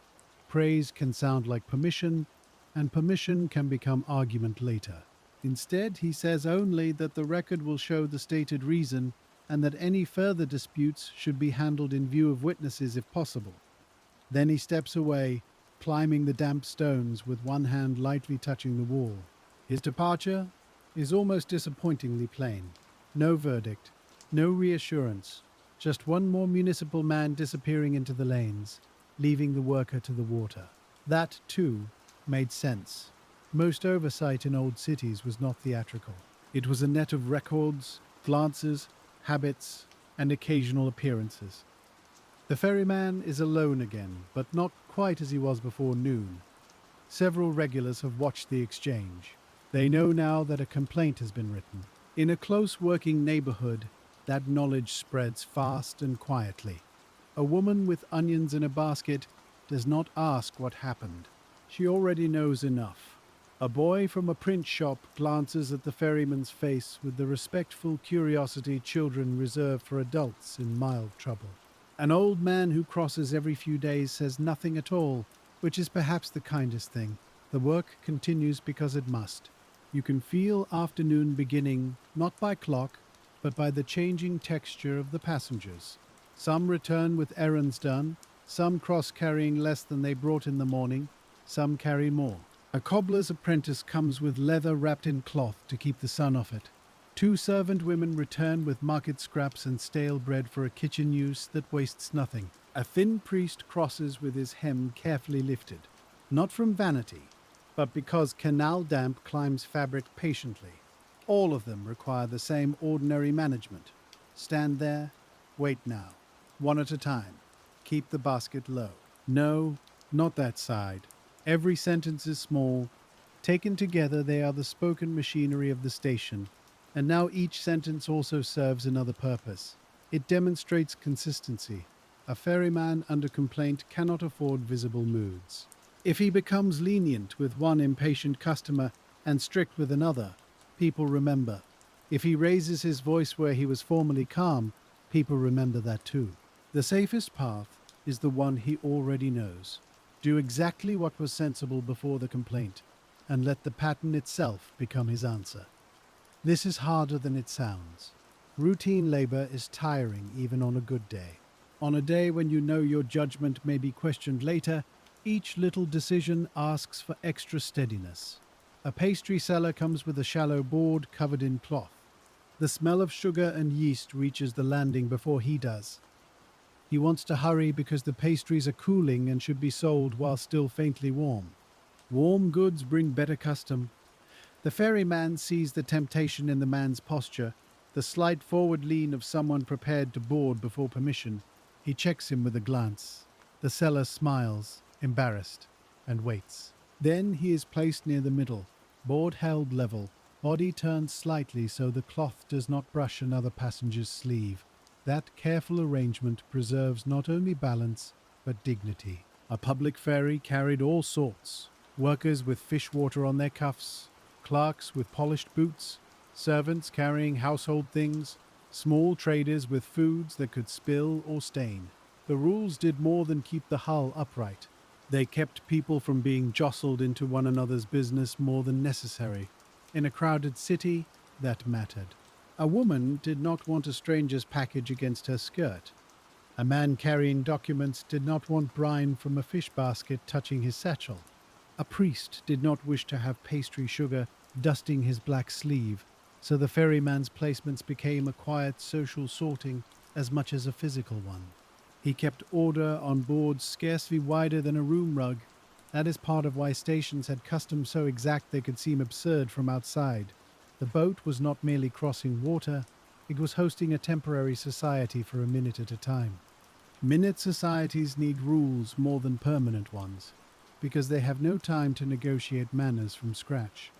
Praise can sound like permission, and permission can become argument later. Instead, he says only that the record will show the stated reason and that any further disputes should be handled in view of witnesses if possible. Then he steps away, climbing the damp stones with one hand lightly touching the wall. His departure is almost disappointingly plain. No verdict, no reassurance, just one more municipal man disappearing into the lanes, leaving the worker to the water. That, too, made sense. Most oversight in old cities was not theatrical. It was a net of records, glances, habits, and occasional appearances. The ferryman is alone again, but not quite as he was before noon. Several regulars have watched the exchange. They know now that a complaint has been written. In a close working neighborhood, that knowledge spreads fast and quietly. A woman with onions in a basket does not ask what happened. She already knows enough. A boy from a print shop glances at the ferryman's face with the respectful curiosity children reserve for adults in mild trouble. An old man who crosses every few days says nothing at all, which is perhaps the kindest thing. The work continues because it must. You can feel afternoon beginning, not by clock, but by the changing texture of the passengers. Some return with errands done, some cross carrying less than they brought in the morning, some carry more. A cobbler's apprentice comes with leather wrapped in cloth to keep the sun off it. Two servant women return with market scraps and stale bread for a kitchen use that wastes nothing. A thin priest crosses with his hem carefully lifted, not from vanity, but because canal damp climbs fabric patiently. All of them require the same ordinary management. Stand there, wait now, one at a time. Keep the basket low. No, not that side. Every sentence is small. Taken together, they are the spoken machinery of the station, and now each sentence also serves another purpose. It demonstrates consistency. A ferryman under complaint cannot afford visible moods. If he becomes lenient with one impatient customer and strict with another, people remember. If he raises his voice where he was formerly calm, people remember that too. The safest path is the one he already knows. Do exactly what was sensible before the complaint, and let the pattern itself become his answer. This is harder than it sounds. Routine labor is tiring even on a good day. On a day when you know your judgment may be questioned later, each little decision asks for extra steadiness. A pastry seller comes with a shallow board covered in cloth. The smell of sugar and yeast reaches the landing before he does. He wants to hurry because the pastries are cooling and should be sold while still faintly warm. Warm goods bring better custom. The ferryman sees the temptation in the man's posture, the slight forward lean of someone prepared to board before permission. He checks him with a glance. The seller smiles, embarrassed, and waits. Then he is placed near the middle, board held level, body turned slightly so the cloth does not brush another passenger's sleeve. That careful arrangement preserves not only balance, but dignity. A public ferry carried all sorts. Workers with fish water on their cuffs, clerks with polished boots, servants carrying household things, small traders with foods that could spill or stain. The rules did more than keep the hull upright. They kept people from being jostled into one another's business more than necessary. In a crowded city, that mattered. A woman did not want a stranger's package against her skirt. A man carrying documents did not want brine from a fish basket touching his satchel. A priest did not wish to have pastry sugar dusting his black sleeve, so the ferryman's placements became a quiet social sorting as much as a physical one. He kept order on boards scarcely wider than a room rug. That is part of why stations had customs so exact they could seem absurd from outside. The boat was not merely crossing water, it was hosting a temporary society for a minute at a time. Minute societies need rules more than permanent ones, because they have no time to negotiate manners from scratch.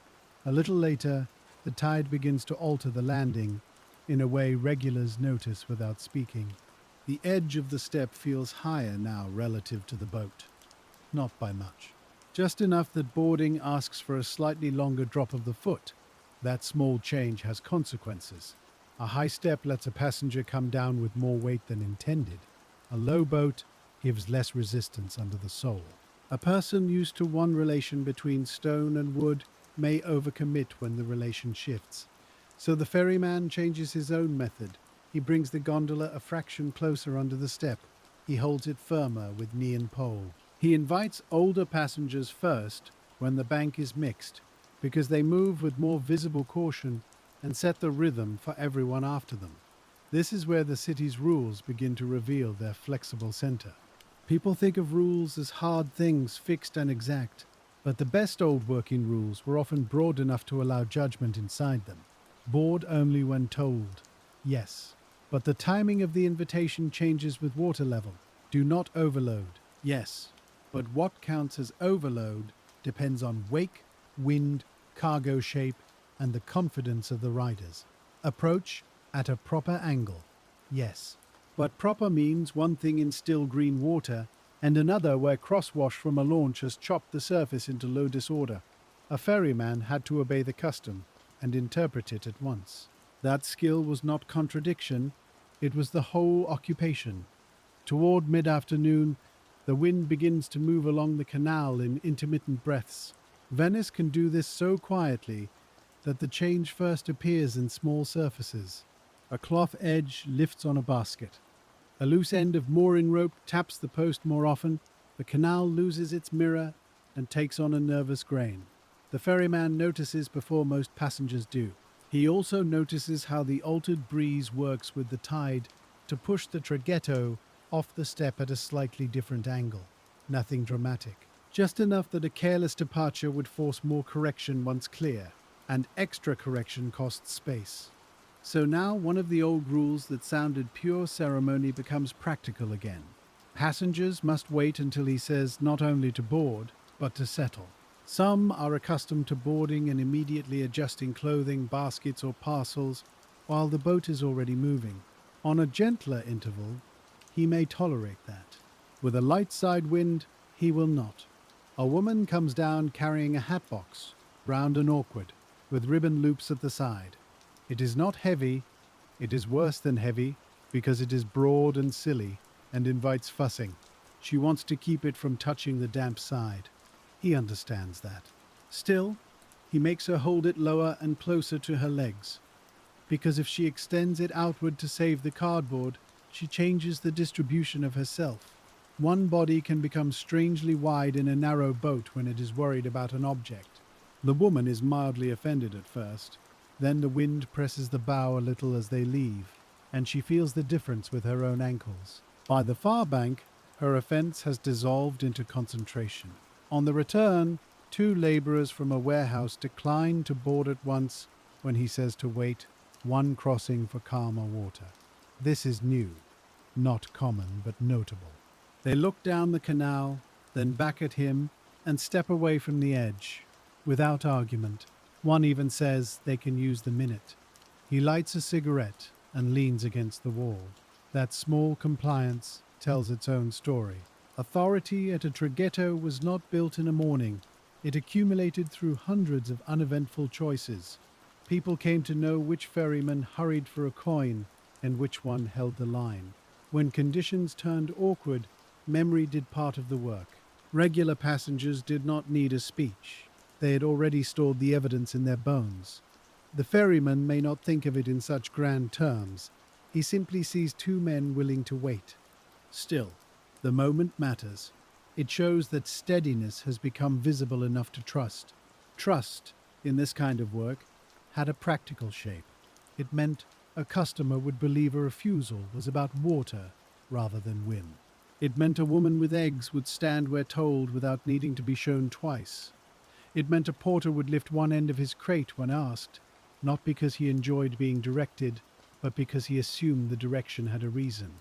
A little later, the tide begins to alter the landing in a way regulars notice without speaking. The edge of the step feels higher now relative to the boat. Not by much. Just enough that boarding asks for a slightly longer drop of the foot. That small change has consequences. A high step lets a passenger come down with more weight than intended. A low boat gives less resistance under the sole. A person used to one relation between stone and wood may overcommit when the relation shifts. So the ferryman changes his own method. He brings the gondola a fraction closer under the step. He holds it firmer with knee and pole. He invites older passengers first when the bank is mixed, because they move with more visible caution and set the rhythm for everyone after them. This is where the city's rules begin to reveal their flexible center. People think of rules as hard things, fixed and exact, but the best old working rules were often broad enough to allow judgment inside them. Board only when told, yes. But the timing of the invitation changes with water level. Do not overload, yes. But what counts as overload depends on wake, wind, cargo shape, and the confidence of the riders. Approach at a proper angle, yes. But proper means one thing in still green water, and another where crosswash from a launch has chopped the surface into low disorder. A ferryman had to obey the custom and interpret it at once. That skill was not contradiction, it was the whole occupation. Toward mid-afternoon, the wind begins to move along the canal in intermittent breaths. Venice can do this so quietly that the change first appears in small surfaces. A cloth edge lifts on a basket. A loose end of mooring rope taps the post more often. The canal loses its mirror and takes on a nervous grain. The ferryman notices before most passengers do. He also notices how the altered breeze works with the tide to push the traghetto off the step at a slightly different angle. Nothing dramatic. Just enough that a careless departure would force more correction once clear, and extra correction costs space. So now one of the old rules that sounded pure ceremony becomes practical again. Passengers must wait until he says not only to board, but to settle. Some are accustomed to boarding and immediately adjusting clothing, baskets, or parcels while the boat is already moving. On a gentler interval, he may tolerate that. With a light side wind, he will not. A woman comes down carrying a hat box, round and awkward, with ribbon loops at the side. It is not heavy, it is worse than heavy, because it is broad and silly and invites fussing. She wants to keep it from touching the damp side. He understands that. Still, he makes her hold it lower and closer to her legs, because if she extends it outward to save the cardboard, she changes the distribution of herself. One body can become strangely wide in a narrow boat when it is worried about an object. The woman is mildly offended at first. Then the wind presses the bow a little as they leave, and she feels the difference with her own ankles. By the far bank, her offense has dissolved into concentration. On the return, 2 laborers from a warehouse decline to board at once when he says to wait, one crossing for calmer water. This is new, not common but notable. They look down the canal, then back at him, and step away from the edge, without argument. One even says they can use the minute. He lights a cigarette and leans against the wall. That small compliance tells its own story. Authority at a traghetto was not built in a morning. It accumulated through hundreds of uneventful choices. People came to know which ferryman hurried for a coin and which one held the line. When conditions turned awkward, memory did part of the work. Regular passengers did not need a speech. They had already stored the evidence in their bones. The ferryman may not think of it in such grand terms. He simply sees 2 men willing to wait. Still, the moment matters. It shows that steadiness has become visible enough to trust. Trust, in this kind of work, had a practical shape. It meant a customer would believe a refusal was about water rather than whim. It meant a woman with eggs would stand where told without needing to be shown twice. It meant a porter would lift one end of his crate when asked, not because he enjoyed being directed, but because he assumed the direction had a reason.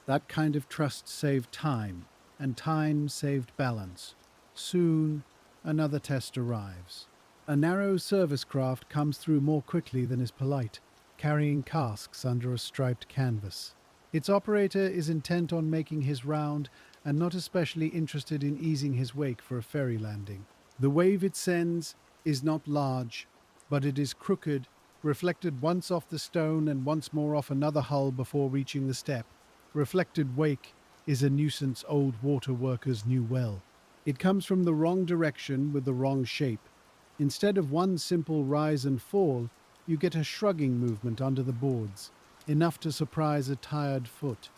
That kind of trust saved time, and time saved balance. Soon, another test arrives. A narrow service craft comes through more quickly than is polite, carrying casks under a striped canvas. Its operator is intent on making his round and not especially interested in easing his wake for a ferry landing. The wave it sends is not large, but it is crooked, reflected once off the stone and once more off another hull before reaching the step. Reflected wake is a nuisance old water workers knew well. It comes from the wrong direction with the wrong shape. Instead of one simple rise and fall, you get a shrugging movement under the boards, enough to surprise a tired foot.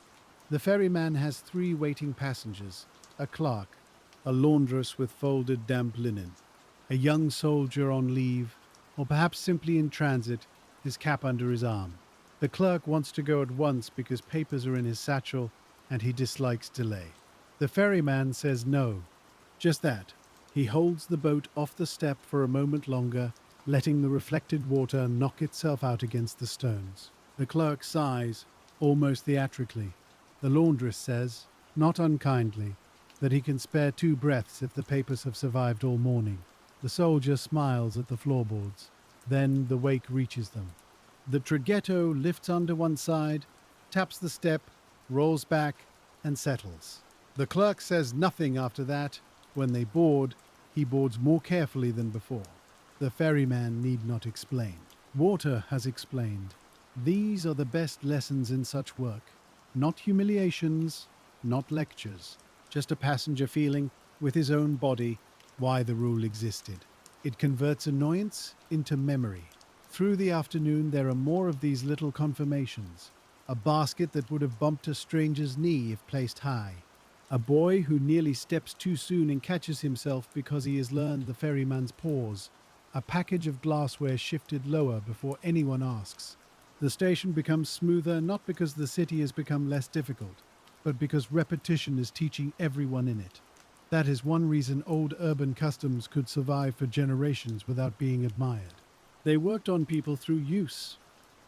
The ferryman has 3 waiting passengers, a clerk, a laundress with folded damp linen, a young soldier on leave, or perhaps simply in transit, his cap under his arm. The clerk wants to go at once because papers are in his satchel and he dislikes delay. The ferryman says no. Just that. He holds the boat off the step for a moment longer, letting the reflected water knock itself out against the stones. The clerk sighs, almost theatrically. The laundress says, not unkindly, that he can spare 2 breaths if the papers have survived all morning. The soldier smiles at the floorboards. Then the wake reaches them. The traghetto lifts onto one side, taps the step, rolls back, and settles. The clerk says nothing after that. When they board, he boards more carefully than before. The ferryman need not explain. Water has explained. These are the best lessons in such work. Not humiliations, not lectures. Just a passenger feeling, with his own body, why the rule existed. It converts annoyance into memory. Through the afternoon, there are more of these little confirmations. A basket that would have bumped a stranger's knee if placed high. A boy who nearly steps too soon and catches himself because he has learned the ferryman's pause. A package of glassware shifted lower before anyone asks. The station becomes smoother not because the city has become less difficult, but because repetition is teaching everyone in it. That is one reason old urban customs could survive for generations without being admired. They worked on people through use.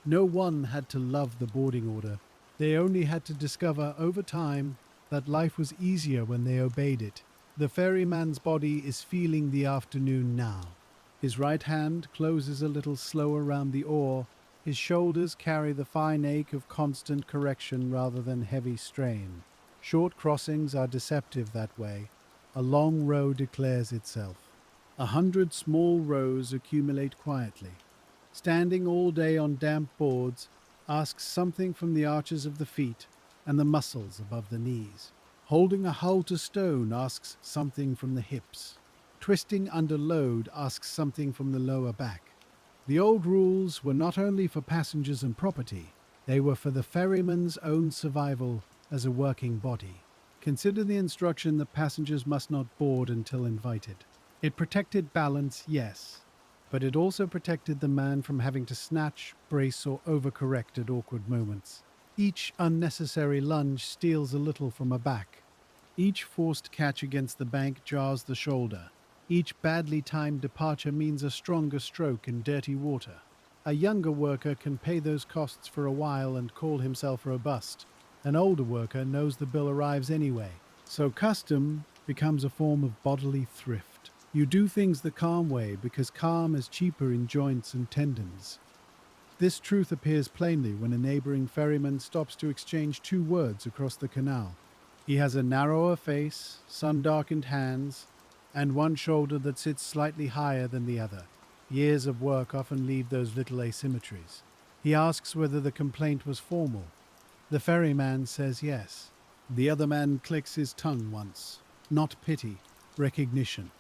No one had to love the boarding order. They only had to discover over time that life was easier when they obeyed it. The ferryman's body is feeling the afternoon now. His right hand closes a little slower round the oar. His shoulders carry the fine ache of constant correction rather than heavy strain. Short crossings are deceptive that way. A long row declares itself. 100 small rows accumulate quietly. Standing all day on damp boards asks something from the arches of the feet and the muscles above the knees. Holding a hull to stone asks something from the hips. Twisting under load asks something from the lower back. The old rules were not only for passengers and property, they were for the ferryman's own survival as a working body. Consider the instruction that passengers must not board until invited. It protected balance, yes, but it also protected the man from having to snatch, brace, or overcorrect at awkward moments. Each unnecessary lunge steals a little from a back. Each forced catch against the bank jars the shoulder. Each badly timed departure means a stronger stroke in dirty water. A younger worker can pay those costs for a while and call himself robust. An older worker knows the bill arrives anyway. So custom becomes a form of bodily thrift. You do things the calm way because calm is cheaper in joints and tendons. This truth appears plainly when a neighboring ferryman stops to exchange 2 words across the canal. He has a narrower face, sun-darkened hands, and one shoulder that sits slightly higher than the other. Years of work often leave those little asymmetries. He asks whether the complaint was formal. The ferryman says yes. The other man clicks his tongue once. Not pity, recognition.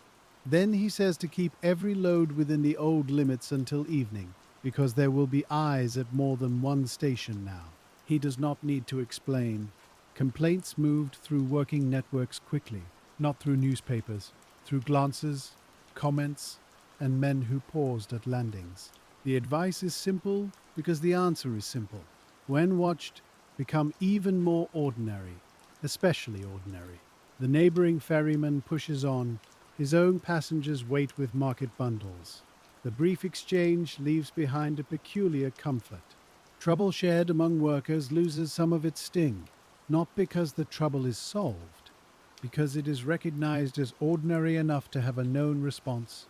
Then he says to keep every load within the old limits until evening, because there will be eyes at more than one station now. He does not need to explain. Complaints moved through working networks quickly, not through newspapers, through glances, comments, and men who paused at landings. The advice is simple because the answer is simple. When watched, become even more ordinary, especially ordinary. The neighboring ferryman pushes on. His own passengers wait with market bundles. The brief exchange leaves behind a peculiar comfort. Trouble shared among workers loses some of its sting, not because the trouble is solved, because it is recognized as ordinary enough to have a known response.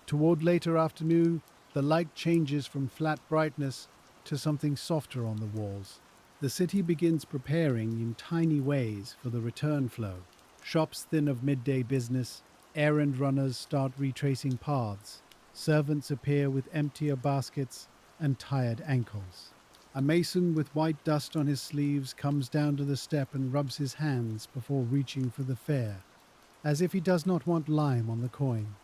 Toward later afternoon, the light changes from flat brightness to something softer on the walls. The city begins preparing in tiny ways for the return flow. Shops thin of midday business, errand runners start retracing paths. Servants appear with emptier baskets and tired ankles. A mason with white dust on his sleeves comes down to the step and rubs his hands before reaching for the fare, as if he does not want lime on the coin.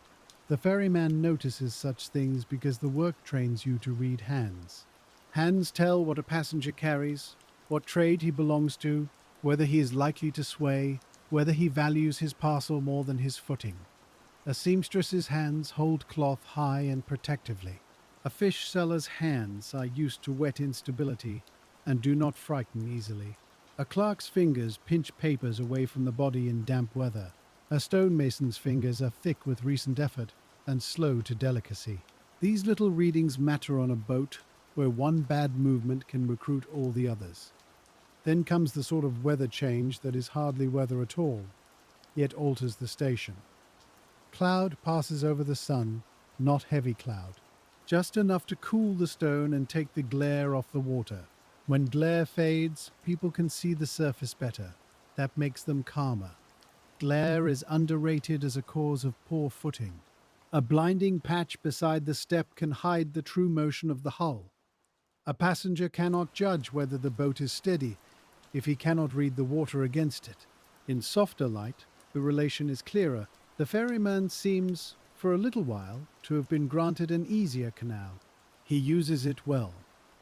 The ferryman notices such things because the work trains you to read hands. Hands tell what a passenger carries, what trade he belongs to, whether he is likely to sway, whether he values his parcel more than his footing. A seamstress's hands hold cloth high and protectively. A fish seller's hands are used to wet instability and do not frighten easily. A clerk's fingers pinch papers away from the body in damp weather. A stonemason's fingers are thick with recent effort and slow to delicacy. These little readings matter on a boat where one bad movement can recruit all the others. Then comes the sort of weather change that is hardly weather at all, yet alters the station. Cloud passes over the sun, not heavy cloud, just enough to cool the stone and take the glare off the water. When glare fades, people can see the surface better. That makes them calmer. Glare is underrated as a cause of poor footing. A blinding patch beside the step can hide the true motion of the hull. A passenger cannot judge whether the boat is steady if he cannot read the water against it. In softer light, the relation is clearer. The ferryman seems, for a little while, to have been granted an easier canal. He uses it well.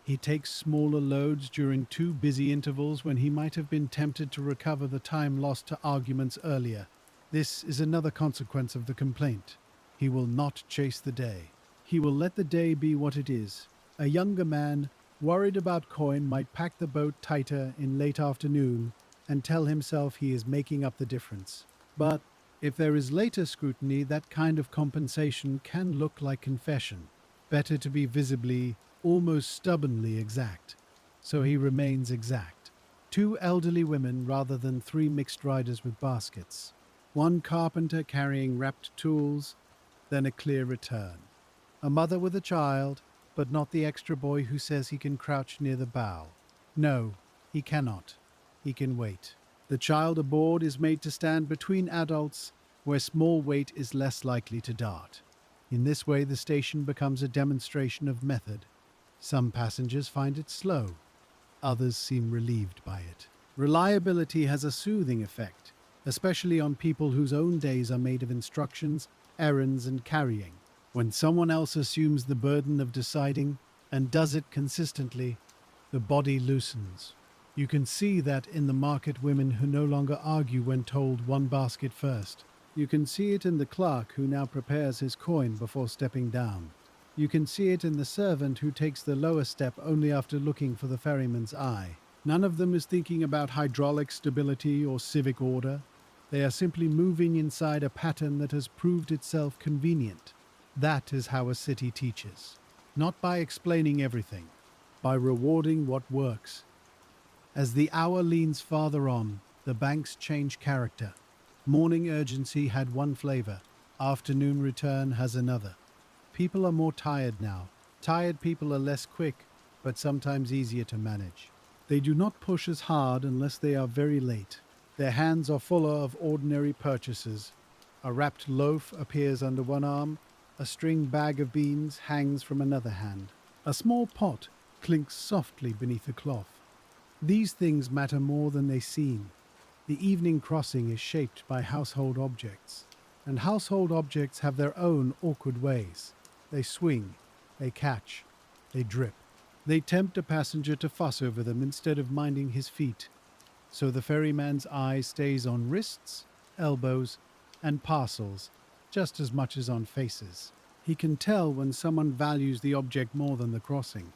He takes smaller loads during too busy intervals when he might have been tempted to recover the time lost to arguments earlier. This is another consequence of the complaint. He will not chase the day. He will let the day be what it is. A younger man, worried about coin, might pack the boat tighter in late afternoon and tell himself he is making up the difference. But if there is later scrutiny, that kind of compensation can look like confession. Better to be visibly, almost stubbornly exact. So he remains exact. 2 elderly women rather than 3 mixed riders with baskets. 1 carpenter carrying wrapped tools, then a clear return. A mother with a child, but not the extra boy who says he can crouch near the bow. No, he cannot. He can wait. The child aboard is made to stand between adults where small weight is less likely to dart. In this way, the station becomes a demonstration of method. Some passengers find it slow. Others seem relieved by it. Reliability has a soothing effect, especially on people whose own days are made of instructions, errands, and carrying. When someone else assumes the burden of deciding and does it consistently, the body loosens. You can see that in the market women who no longer argue when told 1 basket first. You can see it in the clerk who now prepares his coin before stepping down. You can see it in the servant who takes the lower step only after looking for the ferryman's eye. None of them is thinking about hydraulic stability or civic order. They are simply moving inside a pattern that has proved itself convenient. That is how a city teaches. Not by explaining everything, by rewarding what works. As the hour leans farther on, the banks change character. Morning urgency had one flavor. Afternoon return has another. People are more tired now. Tired people are less quick, but sometimes easier to manage. They do not push as hard unless they are very late. Their hands are fuller of ordinary purchases. A wrapped loaf appears under one arm. A string bag of beans hangs from another hand. A small pot clinks softly beneath a cloth. These things matter more than they seem. The evening crossing is shaped by household objects, and household objects have their own awkward ways. They swing, they catch, they drip. They tempt a passenger to fuss over them instead of minding his feet. So the ferryman's eye stays on wrists, elbows, and parcels, just as much as on faces. He can tell when someone values the object more than the crossing.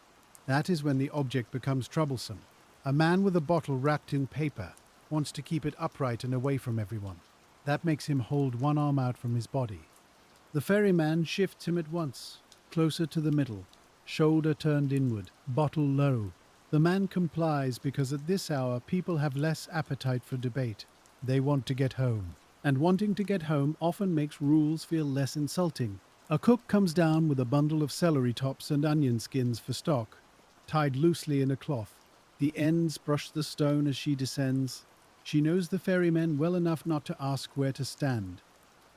That is when the object becomes troublesome. A man with a bottle wrapped in paper wants to keep it upright and away from everyone. That makes him hold one arm out from his body. The ferryman shifts him at once, closer to the middle, shoulder turned inward, bottle low. The man complies because at this hour people have less appetite for debate. They want to get home. And wanting to get home often makes rules feel less insulting. A cook comes down with a bundle of celery tops and onion skins for stock, tied loosely in a cloth. The ends brush the stone as she descends. She knows the ferryman well enough not to ask where to stand.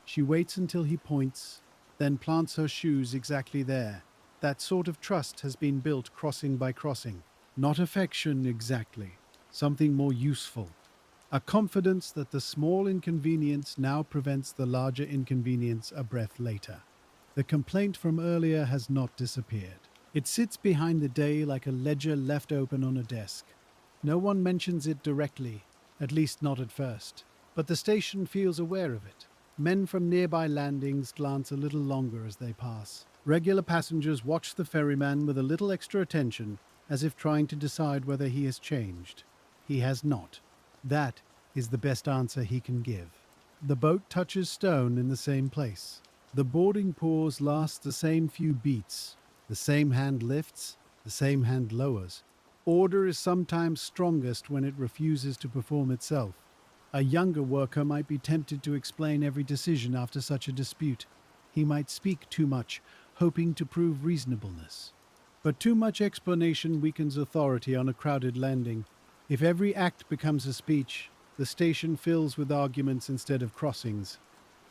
She waits until he points, then plants her shoes exactly there. That sort of trust has been built crossing by crossing. Not affection exactly, something more useful. A confidence that the small inconvenience now prevents the larger inconvenience a breath later. The complaint from earlier has not disappeared. It sits behind the day like a ledger left open on a desk. No one mentions it directly, at least not at first, but the station feels aware of it. Men from nearby landings glance a little longer as they pass. Regular passengers watch the ferryman with a little extra attention, as if trying to decide whether he has changed. He has not. That is the best answer he can give. The boat touches stone in the same place. The boarding pause lasts the same few beats. The same hand lifts, the same hand lowers. Order is sometimes strongest when it refuses to perform itself. A younger worker might be tempted to explain every decision after such a dispute. He might speak too much, hoping to prove reasonableness. But too much explanation weakens authority on a crowded landing. If every act becomes a speech, the station fills with arguments instead of crossings.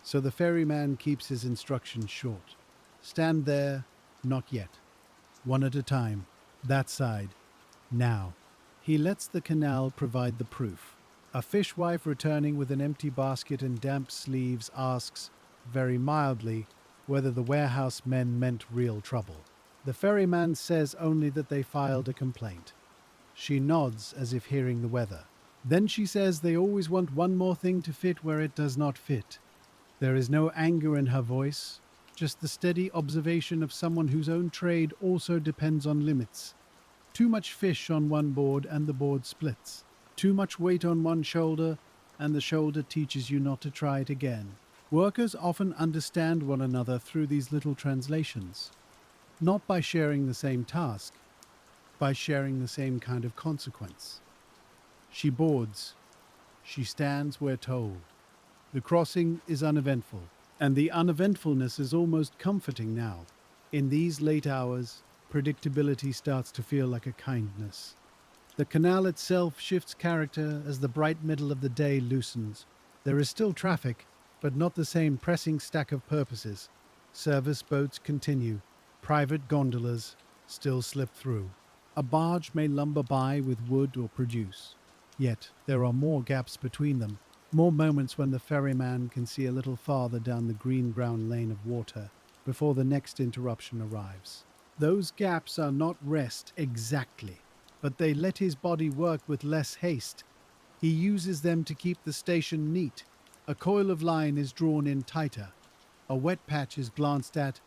So the ferryman keeps his instructions short. Stand there, not yet. One at a time. That side. Now. He lets the canal provide the proof. A fishwife returning with an empty basket and damp sleeves asks, very mildly, whether the warehouse men meant real trouble. The ferryman says only that they filed a complaint. She nods as if hearing the weather. Then she says they always want one more thing to fit where it does not fit. There is no anger in her voice, just the steady observation of someone whose own trade also depends on limits. Too much fish on one board and the board splits. Too much weight on one shoulder and the shoulder teaches you not to try it again. Workers often understand one another through these little translations. Not by sharing the same task, by sharing the same kind of consequence. She boards. She stands where told. The crossing is uneventful, and the uneventfulness is almost comforting now. In these late hours, predictability starts to feel like a kindness. The canal itself shifts character as the bright middle of the day loosens. There is still traffic, but not the same pressing stack of purposes. Service boats continue. Private gondolas still slip through. A barge may lumber by with wood or produce. Yet there are more gaps between them, more moments when the ferryman can see a little farther down the green-brown lane of water before the next interruption arrives. Those gaps are not rest exactly, but they let his body work with less haste. He uses them to keep the station neat. A coil of line is drawn in tighter. A wet patch is glanced at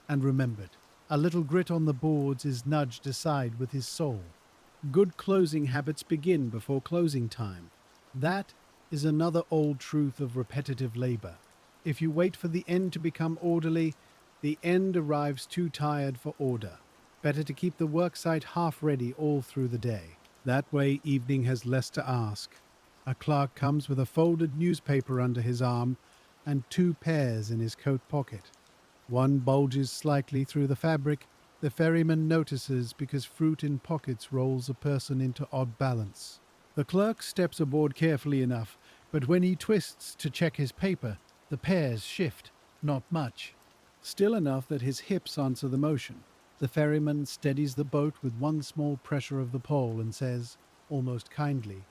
and remembered. A little grit on the boards is nudged aside with his soul. Good closing habits begin before closing time. That is another old truth of repetitive labor. If you wait for the end to become orderly, the end arrives too tired for order. Better to keep the worksite half ready all through the day. That way evening has less to ask. A clerk comes with a folded newspaper under his arm and 2 pairs in his coat pocket. One bulges slightly through the fabric. The ferryman notices because fruit in pockets rolls a person into odd balance. The clerk steps aboard carefully enough, but when he twists to check his paper, the pairs shift, not much. Still enough that his hips answer the motion. The ferryman steadies the boat with one small pressure of the pole and says, almost kindly,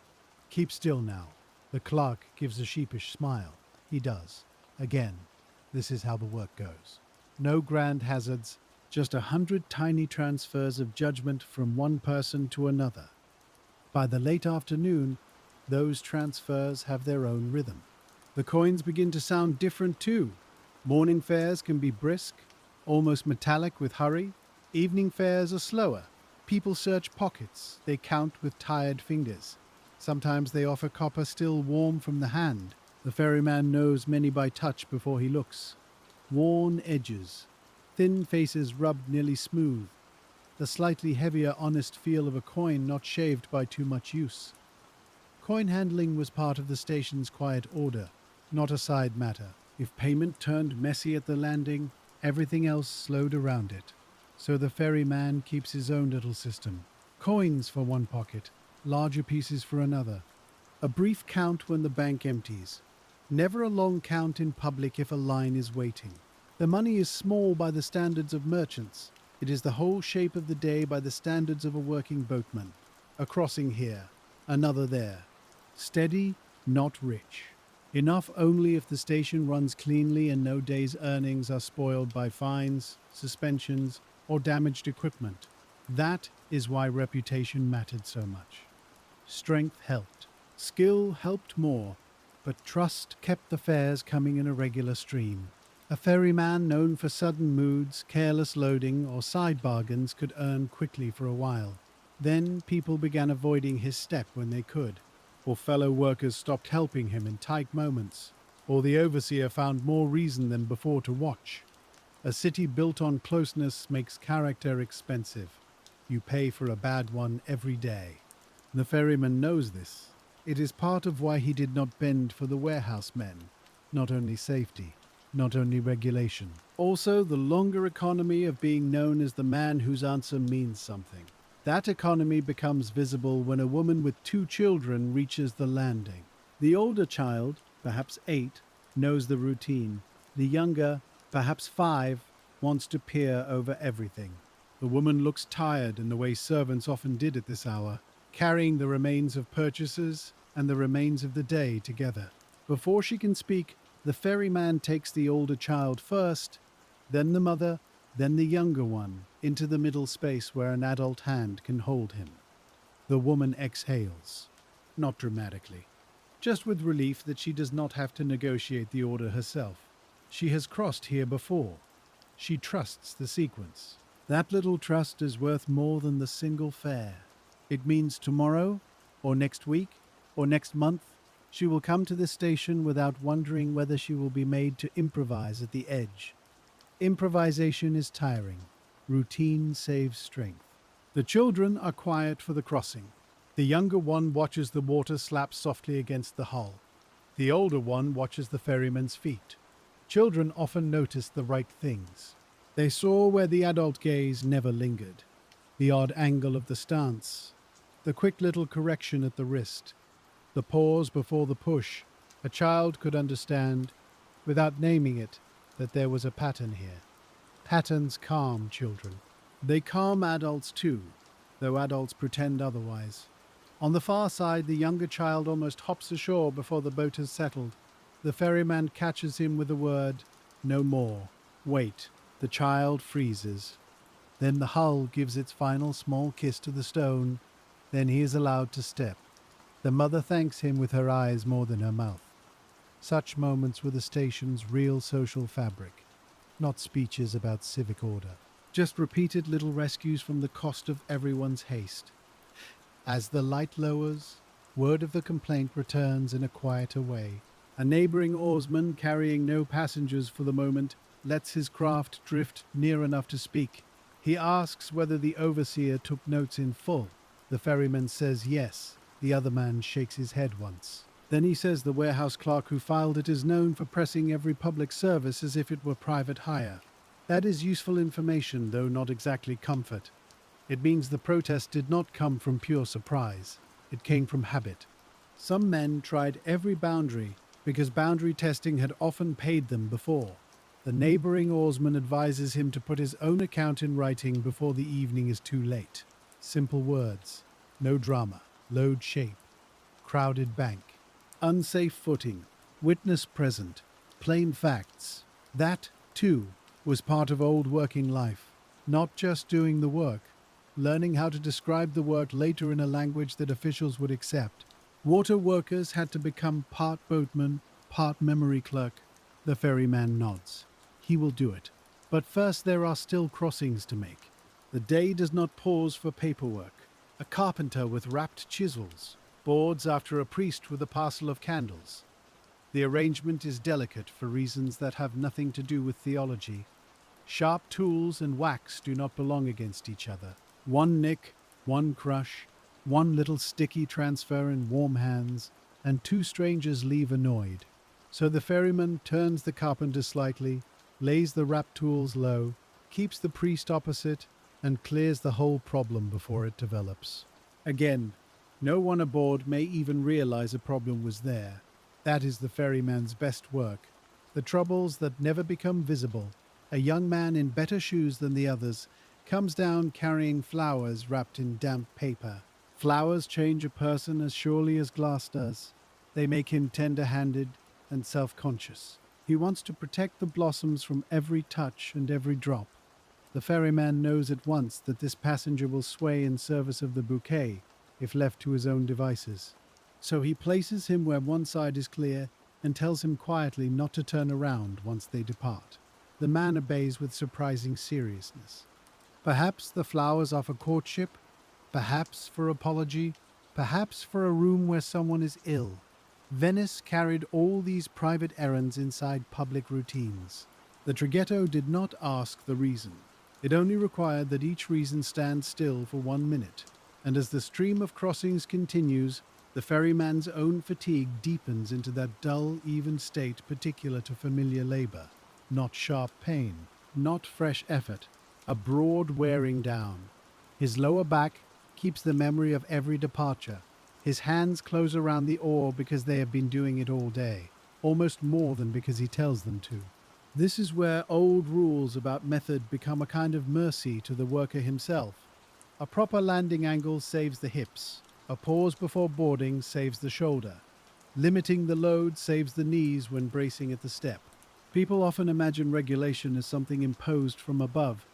"Keep still now." The clerk gives a sheepish smile. He does. Again, this is how the work goes. No grand hazards, just 100 tiny transfers of judgment from one person to another. By the late afternoon, those transfers have their own rhythm. The coins begin to sound different too. Morning fares can be brisk, almost metallic with hurry. Evening fares are slower. People search pockets. They count with tired fingers. Sometimes they offer copper still warm from the hand. The ferryman knows many by touch before he looks. Worn edges. Thin faces rubbed nearly smooth. The slightly heavier, honest feel of a coin not shaved by too much use. Coin handling was part of the station's quiet order, not a side matter. If payment turned messy at the landing, everything else slowed around it. So the ferryman keeps his own little system. Coins for one pocket, larger pieces for another. A brief count when the bank empties. Never a long count in public if a line is waiting. The money is small by the standards of merchants. It is the whole shape of the day by the standards of a working boatman. A crossing here, another there. Steady, not rich. Enough only if the station runs cleanly and no day's earnings are spoiled by fines, suspensions, or damaged equipment. That is why reputation mattered so much. Strength helped. Skill helped more, but trust kept the fares coming in a regular stream. A ferryman known for sudden moods, careless loading, or side bargains could earn quickly for a while. Then people began avoiding his step when they could, or fellow workers stopped helping him in tight moments, or the overseer found more reason than before to watch. A city built on closeness makes character expensive. You pay for a bad one every day. The ferryman knows this. It is part of why he did not bend for the warehouse men. Not only safety, not only regulation. Also the longer economy of being known as the man whose answer means something. That economy becomes visible when a woman with 2 children reaches the landing. The older child, perhaps 8, knows the routine. The younger, perhaps 5, wants to peer over everything. The woman looks tired in the way servants often did at this hour, carrying the remains of purchases and the remains of the day together. Before she can speak, the ferryman takes the older child first, then the mother, then the younger one, into the middle space where an adult hand can hold him. The woman exhales, not dramatically, just with relief that she does not have to negotiate the order herself. She has crossed here before. She trusts the sequence. That little trust is worth more than the single fare. It means tomorrow, or next week, or next month, she will come to this station without wondering whether she will be made to improvise at the edge. Improvisation is tiring. Routine saves strength. The children are quiet for the crossing. The younger one watches the water slap softly against the hull. The older one watches the ferryman's feet. Children often notice the right things. They saw where the adult gaze never lingered. The odd angle of the stance, the quick little correction at the wrist, the pause before the push. A child could understand, without naming it, that there was a pattern here. Patterns calm children. They calm adults too, though adults pretend otherwise. On the far side, the younger child almost hops ashore before the boat has settled. The ferryman catches him with the word, "No more. Wait." The child freezes. Then the hull gives its final small kiss to the stone. Then he is allowed to step. The mother thanks him with her eyes more than her mouth. Such moments were the station's real social fabric, not speeches about civic order, just repeated little rescues from the cost of everyone's haste. As the light lowers, word of the complaint returns in a quieter way. A neighboring oarsman, carrying no passengers for the moment, lets his craft drift near enough to speak. He asks whether the overseer took notes in full. The ferryman says yes. The other man shakes his head once. Then he says the warehouse clerk who filed it is known for pressing every public service as if it were private hire. That is useful information, though not exactly comfort. It means the protest did not come from pure surprise. It came from habit. Some men tried every boundary because boundary testing had often paid them before. The neighboring oarsman advises him to put his own account in writing before the evening is too late. Simple words. No drama. Load shape. Crowded bank. Unsafe footing. Witness present. Plain facts. That, too, was part of old working life. Not just doing the work. Learning how to describe the work later in a language that officials would accept. Water workers had to become part boatman, part memory clerk. The ferryman nods. He will do it. But first there are still crossings to make. The day does not pause for paperwork. A carpenter with wrapped chisels. Boards after a priest with a parcel of candles. The arrangement is delicate for reasons that have nothing to do with theology. Sharp tools and wax do not belong against each other. One nick, one crush, one little sticky transfer in warm hands, and two strangers leave annoyed. So the ferryman turns the carpenter slightly, lays the wrap tools low, keeps the priest opposite, and clears the whole problem before it develops. Again, no one aboard may even realize a problem was there. That is the ferryman's best work. The troubles that never become visible. A young man in better shoes than the others comes down carrying flowers wrapped in damp paper. Flowers change a person as surely as glass does. They make him tender-handed and self-conscious. He wants to protect the blossoms from every touch and every drop. The ferryman knows at once that this passenger will sway in service of the bouquet if left to his own devices. So he places him where one side is clear and tells him quietly not to turn around once they depart. The man obeys with surprising seriousness. Perhaps the flowers are for courtship, perhaps for apology, perhaps for a room where someone is ill. Venice carried all these private errands inside public routines. The Traghetto did not ask the reason. It only required that each reason stand still for 1 minute. And as the stream of crossings continues, the ferryman's own fatigue deepens into that dull, even state particular to familiar labor. Not sharp pain, not fresh effort, a broad wearing down. His lower back keeps the memory of every departure. His hands close around the oar because they have been doing it all day. almost more than because he tells them to. This is where old rules about method become a kind of mercy to the worker himself. A proper landing angle saves the hips. A pause before boarding saves the shoulder. Limiting the load saves the knees when bracing at the step. People often imagine regulation as something imposed from above.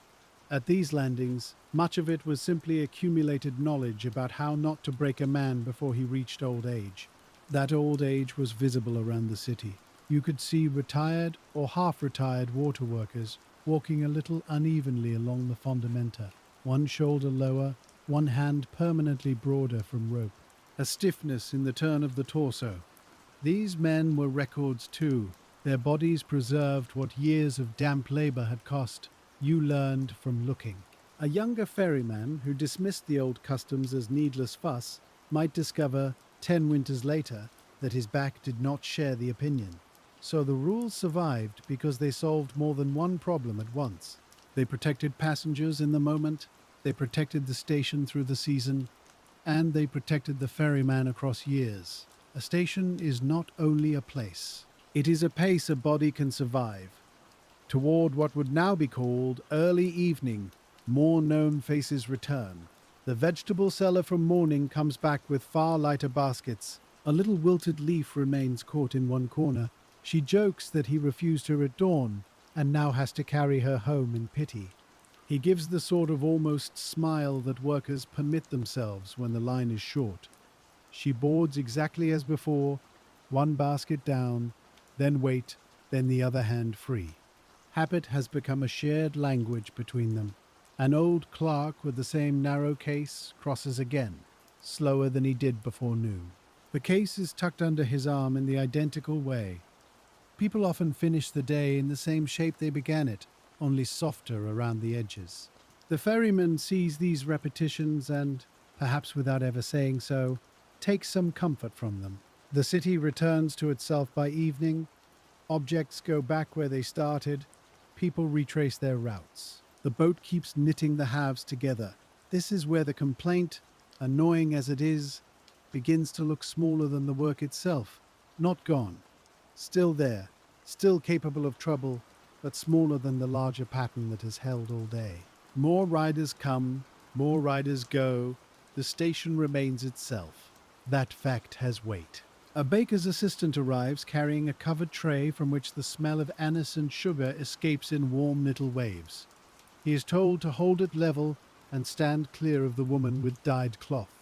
At these landings, much of it was simply accumulated knowledge about how not to break a man before he reached old age. That old age was visible around the city. You could see retired or half-retired water workers walking a little unevenly along the fondamenta, one shoulder lower, one hand permanently broader from rope. A stiffness in the turn of the torso. These men were records too. Their bodies preserved what years of damp labor had cost. You learned from looking. A younger ferryman who dismissed the old customs as needless fuss might discover, 10 winters later, that his back did not share the opinion. So the rules survived because they solved more than one problem at once. They protected passengers in the moment, they protected the station through the season, and they protected the ferryman across years. A station is not only a place. It is a pace a body can survive. Toward what would now be called early evening, more known faces return. The vegetable seller from morning comes back with far lighter baskets. A little wilted leaf remains caught in one corner. She jokes that he refused her at dawn and now has to carry her home in pity. He gives the sort of almost smile that workers permit themselves when the line is short. She boards exactly as before, one basket down, then wait, then the other hand free. Habit has become a shared language between them. An old clerk with the same narrow case crosses again, slower than he did before noon. The case is tucked under his arm in the identical way. People often finish the day in the same shape they began it, only softer around the edges. The ferryman sees these repetitions and, perhaps without ever saying so, takes some comfort from them. The city returns to itself by evening. Objects go back where they started. People retrace their routes. The boat keeps knitting the halves together. This is where the complaint, annoying as it is, begins to look smaller than the work itself. Not gone. Still there. Still capable of trouble, but smaller than the larger pattern that has held all day. More riders come, more riders go. The station remains itself. That fact has weight. A baker's assistant arrives carrying a covered tray from which the smell of anise and sugar escapes in warm little waves. He is told to hold it level and stand clear of the woman with dyed cloth.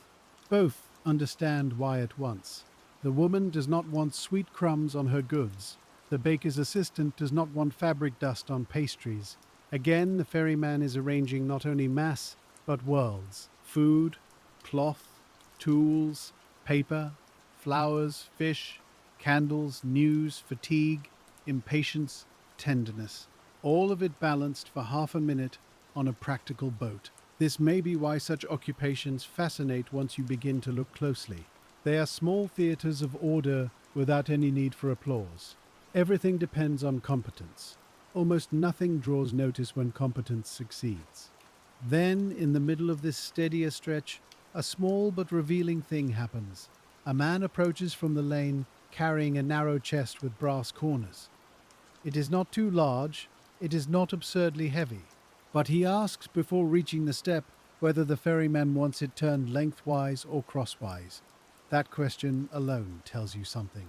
Both understand why at once. The woman does not want sweet crumbs on her goods. The baker's assistant does not want fabric dust on pastries. Again, the ferryman is arranging not only mass, but worlds. Food, cloth, tools, paper, flowers, fish, candles, news, fatigue, impatience, tenderness. All of it balanced for half a minute on a practical boat. This may be why such occupations fascinate once you begin to look closely. They are small theatres of order without any need for applause. Everything depends on competence. Almost nothing draws notice when competence succeeds. Then, in the middle of this steadier stretch, a small but revealing thing happens. A man approaches from the lane carrying a narrow chest with brass corners. It is not too large, it is not absurdly heavy, but he asks before reaching the step whether the ferryman wants it turned lengthwise or crosswise. That question alone tells you something.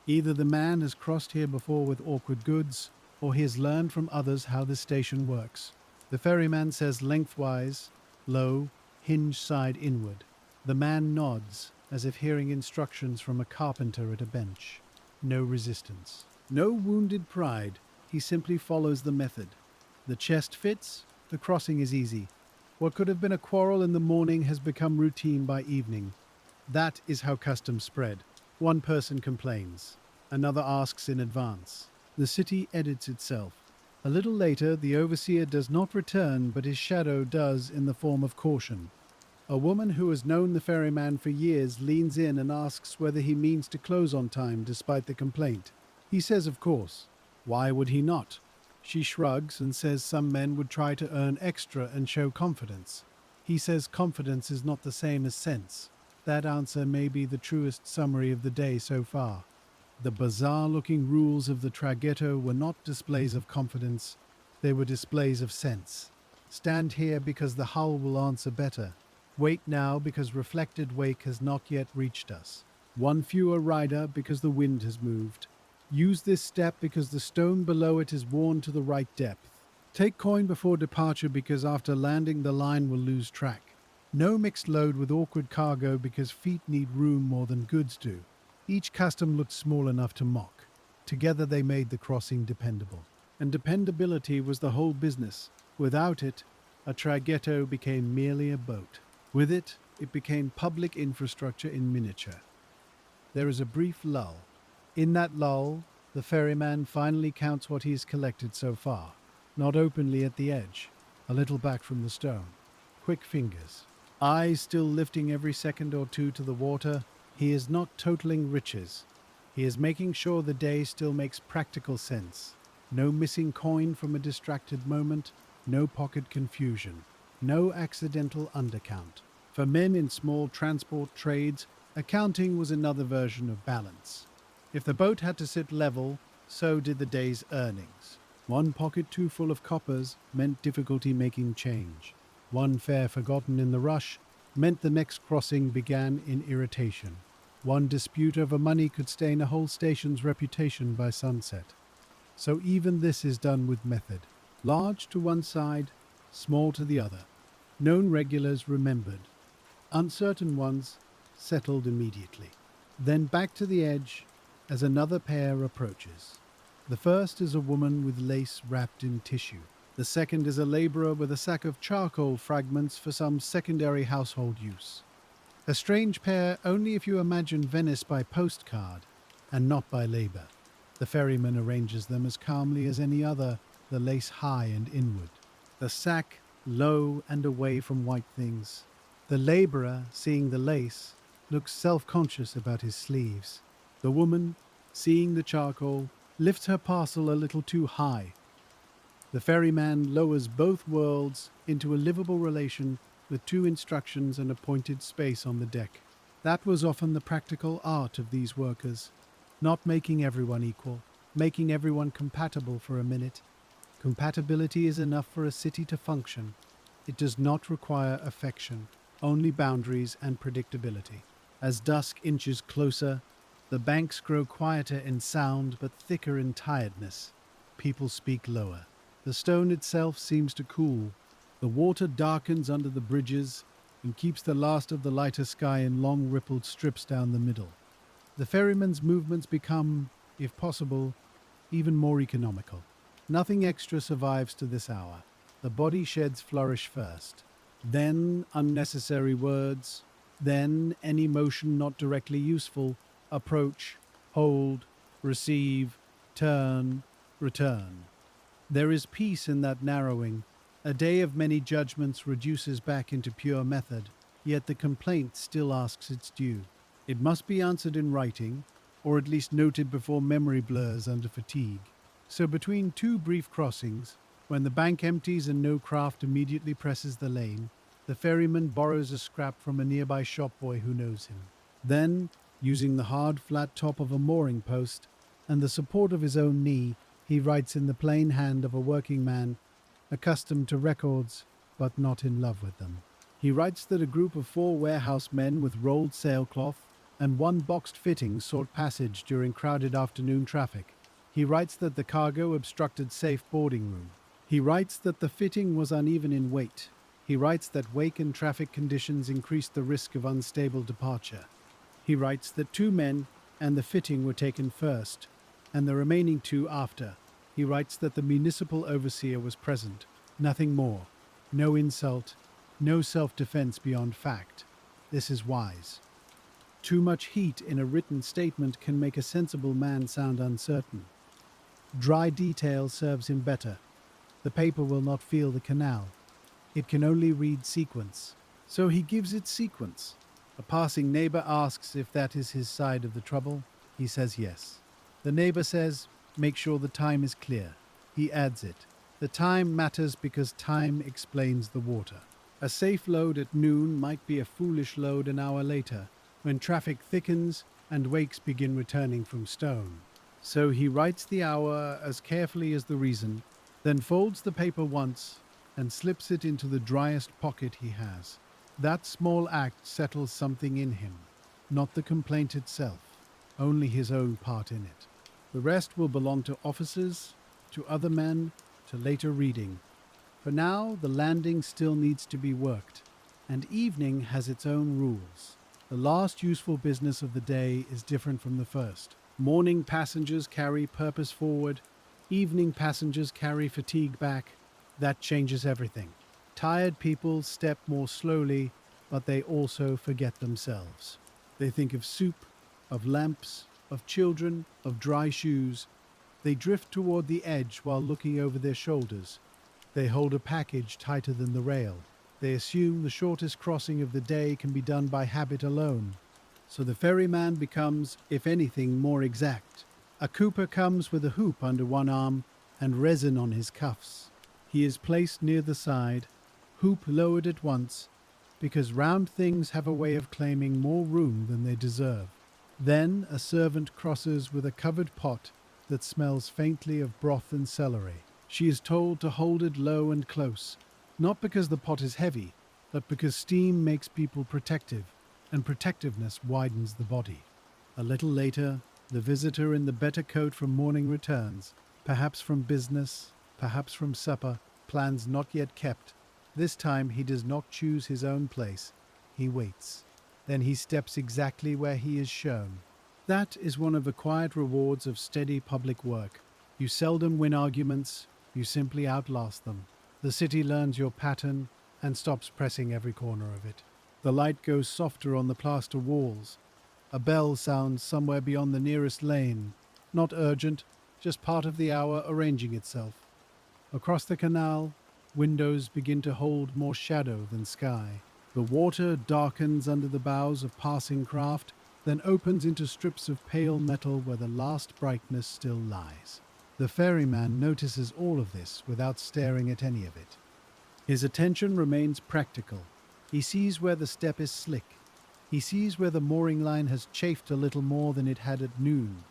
Either the man has crossed here before with awkward goods, or he has learned from others how the station works. The ferryman says lengthwise, low, hinge side inward. The man nods, as if hearing instructions from a carpenter at a bench. No resistance. No wounded pride. He simply follows the method. The chest fits, the crossing is easy. What could have been a quarrel in the morning has become routine by evening. That is how customs spread. One person complains. Another asks in advance. The city edits itself. A little later, the overseer does not return, but his shadow does in the form of caution. A woman who has known the ferryman for years leans in and asks whether he means to close on time despite the complaint. He says of course. Why would he not? She shrugs and says some men would try to earn extra and show confidence. He says confidence is not the same as sense. That answer may be the truest summary of the day so far. The bizarre-looking rules of the Traghetto were not displays of confidence, they were displays of sense. Stand here because the hull will answer better. Wait now because reflected wake has not yet reached us. One fewer rider because the wind has moved. Use this step because the stone below it is worn to the right depth. Take coin before departure because after landing the line will lose track. No mixed load with awkward cargo because feet need room more than goods do. Each custom looked small enough to mock. Together they made the crossing dependable. And dependability was the whole business. Without it, a traghetto became merely a boat. With it, it became public infrastructure in miniature. There is a brief lull. In that lull, the ferryman finally counts what he has collected so far. Not openly at the edge, a little back from the stone. Quick fingers. Eyes still lifting every second or two to the water. He is not totaling riches. He is making sure the day still makes practical sense. No missing coin from a distracted moment, no pocket confusion, no accidental undercount. For men in small transport trades, accounting was another version of balance. If the boat had to sit level, so did the day's earnings. One pocket too full of coppers meant difficulty making change. One fare forgotten in the rush meant the next crossing began in irritation. One dispute over money could stain a whole station's reputation by sunset. So even this is done with method. Large to one side, small to the other. Known regulars remembered. Uncertain ones settled immediately. Then back to the edge as another pair approaches. The first is a woman with lace wrapped in tissue. The second is a laborer with a sack of charcoal fragments for some secondary household use. A strange pair only if you imagine Venice by postcard and not by labor. The ferryman arranges them as calmly as any other, the lace high and inward. The sack low and away from white things. The laborer, seeing the lace, looks self-conscious about his sleeves. The woman, seeing the charcoal, lifts her parcel a little too high. The ferryman lowers both worlds into a livable relation with two instructions and a pointed space on the deck. That was often the practical art of these workers, not making everyone equal, making everyone compatible for a minute. Compatibility is enough for a city to function. It does not require affection, only boundaries and predictability. As dusk inches closer, the banks grow quieter in sound but thicker in tiredness. People speak lower. The stone itself seems to cool. The water darkens under the bridges and keeps the last of the lighter sky in long rippled strips down the middle. The ferryman's movements become, if possible, even more economical. Nothing extra survives to this hour. The body sheds flourish first. Then unnecessary words. Then any motion not directly useful. Approach, hold, receive, turn, return. There is peace in that narrowing. A day of many judgments reduces back into pure method, yet the complaint still asks its due. It must be answered in writing, or at least noted before memory blurs under fatigue. So between two brief crossings, when the bank empties and no craft immediately presses the lane, the ferryman borrows a scrap from a nearby shop boy who knows him. Then, using the hard flat top of a mooring post and the support of his own knee, he writes in the plain hand of a working man, accustomed to records, but not in love with them. He writes that a group of 4 warehouse men with rolled sailcloth and 1 boxed fitting sought passage during crowded afternoon traffic. He writes that the cargo obstructed safe boarding room. He writes that the fitting was uneven in weight. He writes that wake and traffic conditions increased the risk of unstable departure. He writes that 2 men and the fitting were taken first, and the remaining 2 after. He writes that the municipal overseer was present. Nothing more. No insult. No self-defense beyond fact. This is wise. Too much heat in a written statement can make a sensible man sound uncertain. Dry detail serves him better. The paper will not feel the canal. It can only read sequence. So he gives it sequence. A passing neighbor asks if that is his side of the trouble. He says yes. The neighbor says, make sure the time is clear. He adds it. The time matters because time explains the water. A safe load at noon might be a foolish load an hour later, when traffic thickens and wakes begin returning from stone. So he writes the hour as carefully as the reason, then folds the paper once and slips it into the driest pocket he has. That small act settles something in him, not the complaint itself, only his own part in it. The rest will belong to officers, to other men, to later reading. For now, the landing still needs to be worked, and evening has its own rules. The last useful business of the day is different from the first. Morning passengers carry purpose forward, evening passengers carry fatigue back. That changes everything. Tired people step more slowly, but they also forget themselves. They think of soup, of lamps, of children, of dry shoes. They drift toward the edge while looking over their shoulders. They hold a package tighter than the rail. They assume the shortest crossing of the day can be done by habit alone. So the ferryman becomes, if anything, more exact. A cooper comes with a hoop under one arm and resin on his cuffs. He is placed near the side, hoop lowered at once, because round things have a way of claiming more room than they deserve. Then a servant crosses with a covered pot that smells faintly of broth and celery. She is told to hold it low and close, not because the pot is heavy, but because steam makes people protective, and protectiveness widens the body. A little later, the visitor in the better coat from morning returns, perhaps from business, perhaps from supper, plans not yet kept. This time he does not choose his own place. He waits. Then he steps exactly where he is shown. That is one of the quiet rewards of steady public work. You seldom win arguments, you simply outlast them. The city learns your pattern and stops pressing every corner of it. The light goes softer on the plaster walls. A bell sounds somewhere beyond the nearest lane. Not urgent, just part of the hour arranging itself. Across the canal, windows begin to hold more shadow than sky. The water darkens under the bows of passing craft, then opens into strips of pale metal where the last brightness still lies. The ferryman notices all of this without staring at any of it. His attention remains practical. He sees where the step is slick. He sees where the mooring line has chafed a little more than it had at noon.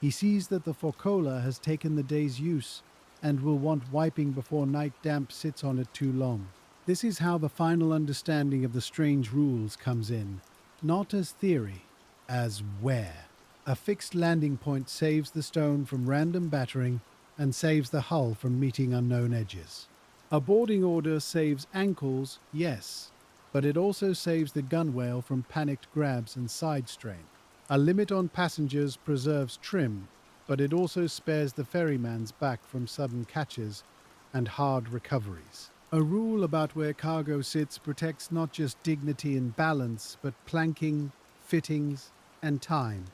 He sees that the forcola has taken the day's use and will want wiping before night damp sits on it too long. This is how the final understanding of the strange rules comes in, not as theory, as where. A fixed landing point saves the stone from random battering and saves the hull from meeting unknown edges. A boarding order saves ankles, yes, but it also saves the gunwale from panicked grabs and side strain. A limit on passengers preserves trim, but it also spares the ferryman's back from sudden catches and hard recoveries. A rule about where cargo sits protects not just dignity and balance, but planking, fittings, and time.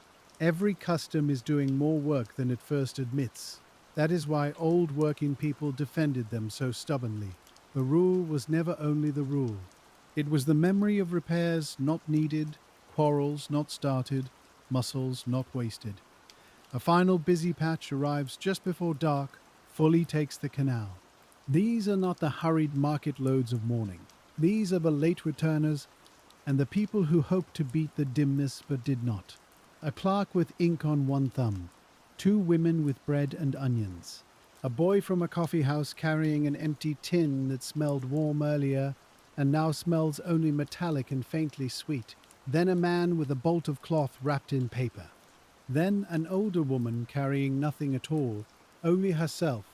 Every custom is doing more work than it first admits. That is why old working people defended them so stubbornly. The rule was never only the rule. It was the memory of repairs not needed, quarrels not started, muscles not wasted. A final busy patch arrives just before dark, fully takes the canal. These are not the hurried market loads of morning. These are the late returners and the people who hoped to beat the dimness but did not. A clerk with ink on one thumb, 2 women with bread and onions, a boy from a coffee house carrying an empty tin that smelled warm earlier and now smells only metallic and faintly sweet, then a man with a bolt of cloth wrapped in paper, then an older woman carrying nothing at all, only herself,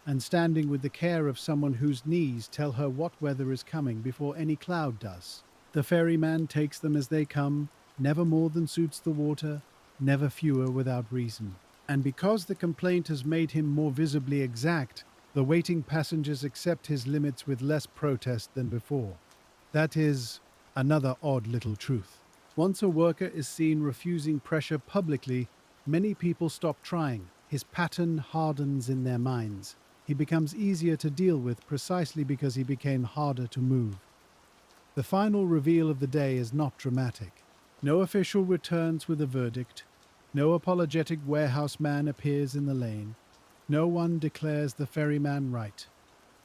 and standing with the care of someone whose knees tell her what weather is coming before any cloud does. The ferryman takes them as they come, never more than suits the water, never fewer without reason. And because the complaint has made him more visibly exact, the waiting passengers accept his limits with less protest than before. That is another odd little truth. Once a worker is seen refusing pressure publicly, many people stop trying. His pattern hardens in their minds. He becomes easier to deal with precisely because he became harder to move. The final reveal of the day is not dramatic. No official returns with a verdict. No apologetic warehouse man appears in the lane. No one declares the ferryman right.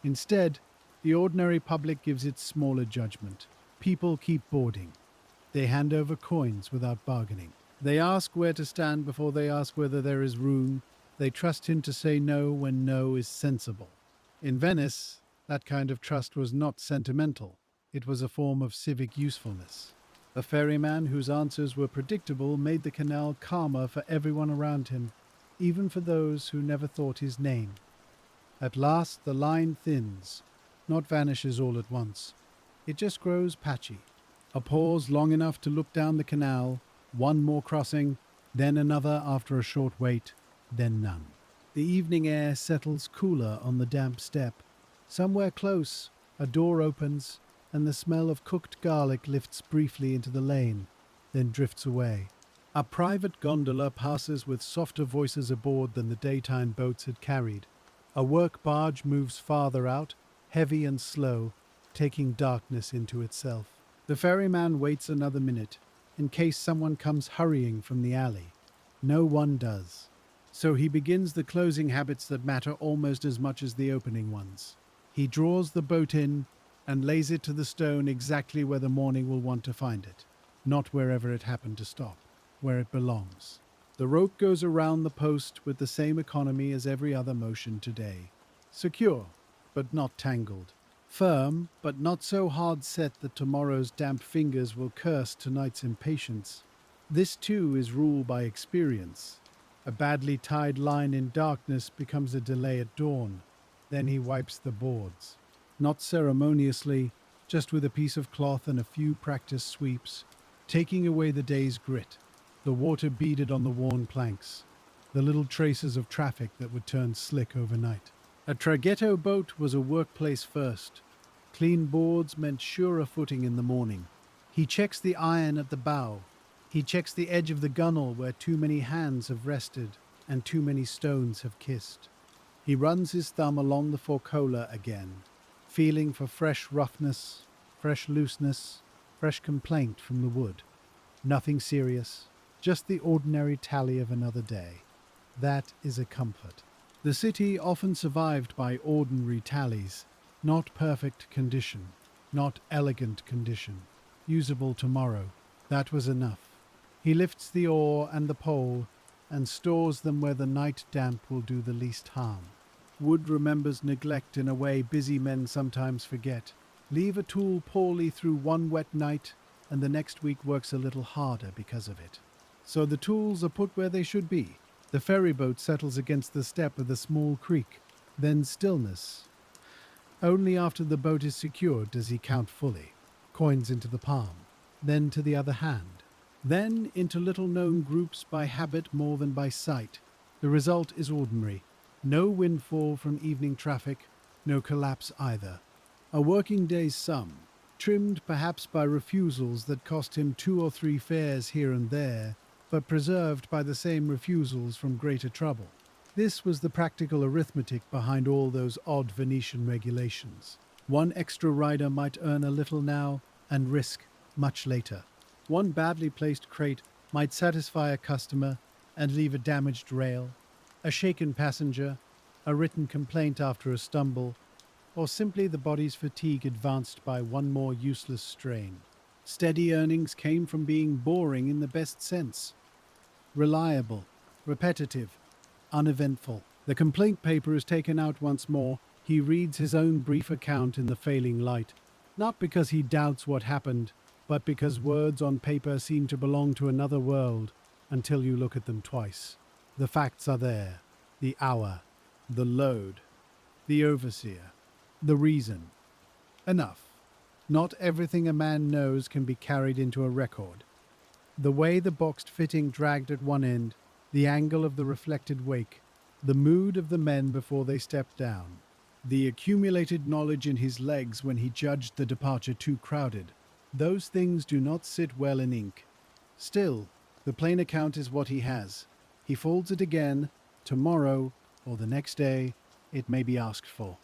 Instead, the ordinary public gives its smaller judgment. People keep boarding. They hand over coins without bargaining. They ask where to stand before they ask whether there is room. They trust him to say no when no is sensible. In Venice, that kind of trust was not sentimental. It was a form of civic usefulness. A ferryman whose answers were predictable made the canal calmer for everyone around him, even for those who never thought his name. At last the line thins, not vanishes all at once. It just grows patchy. A pause long enough to look down the canal, one more crossing, then another after a short wait, then none. The evening air settles cooler on the damp step. Somewhere close, a door opens, and the smell of cooked garlic lifts briefly into the lane, then drifts away. A private gondola passes with softer voices aboard than the daytime boats had carried. A work barge moves farther out, heavy and slow, taking darkness into itself. The ferryman waits another minute, in case someone comes hurrying from the alley. No one does. So he begins the closing habits that matter almost as much as the opening ones. He draws the boat in and lays it to the stone exactly where the morning will want to find it, not wherever it happened to stop, where it belongs. The rope goes around the post with the same economy as every other motion today. Secure, but not tangled. Firm, but not so hard set that tomorrow's damp fingers will curse tonight's impatience. This too is rule by experience. A badly tied line in darkness becomes a delay at dawn. Then he wipes the boards. Not ceremoniously, just with a piece of cloth and a few practice sweeps, taking away the day's grit, the water beaded on the worn planks, the little traces of traffic that would turn slick overnight. A Traghetto boat was a workplace first. Clean boards meant surer footing in the morning. He checks the iron at the bow. He checks the edge of the gunwale where too many hands have rested and too many stones have kissed. He runs his thumb along the forecola again, feeling for fresh roughness, fresh looseness, fresh complaint from the wood. Nothing serious, just the ordinary tally of another day. That is a comfort. The city often survived by ordinary tallies, not perfect condition, not elegant condition, usable tomorrow. That was enough. He lifts the oar and the pole and stores them where the night damp will do the least harm. Wood remembers neglect in a way busy men sometimes forget. Leave a tool poorly through one wet night, and the next week works a little harder because of it. So the tools are put where they should be. The ferryboat settles against the step of the small creek. Then stillness. Only after the boat is secured does he count fully. Coins into the palm, then to the other hand, then into little-known groups by habit more than by sight. The result is ordinary. No windfall from evening traffic, no collapse either. A working day's sum, trimmed perhaps by refusals that cost him 2 or 3 fares here and there, but preserved by the same refusals from greater trouble. This was the practical arithmetic behind all those odd Venetian regulations. One extra rider might earn a little now and risk much later. One badly placed crate might satisfy a customer and leave a damaged rail, a shaken passenger, a written complaint after a stumble, or simply the body's fatigue advanced by one more useless strain. Steady earnings came from being boring in the best sense. Reliable, repetitive, uneventful. The complaint paper is taken out once more. He reads his own brief account in the failing light, not because he doubts what happened, but because words on paper seem to belong to another world until you look at them twice. The facts are there. The hour, the load, the overseer, the reason. Enough. Not everything a man knows can be carried into a record. The way the boxed fitting dragged at one end, the angle of the reflected wake, the mood of the men before they stepped down, the accumulated knowledge in his legs when he judged the departure too crowded, those things do not sit well in ink. Still, the plain account is what he has. He folds it again, tomorrow, or the next day, it may be asked for.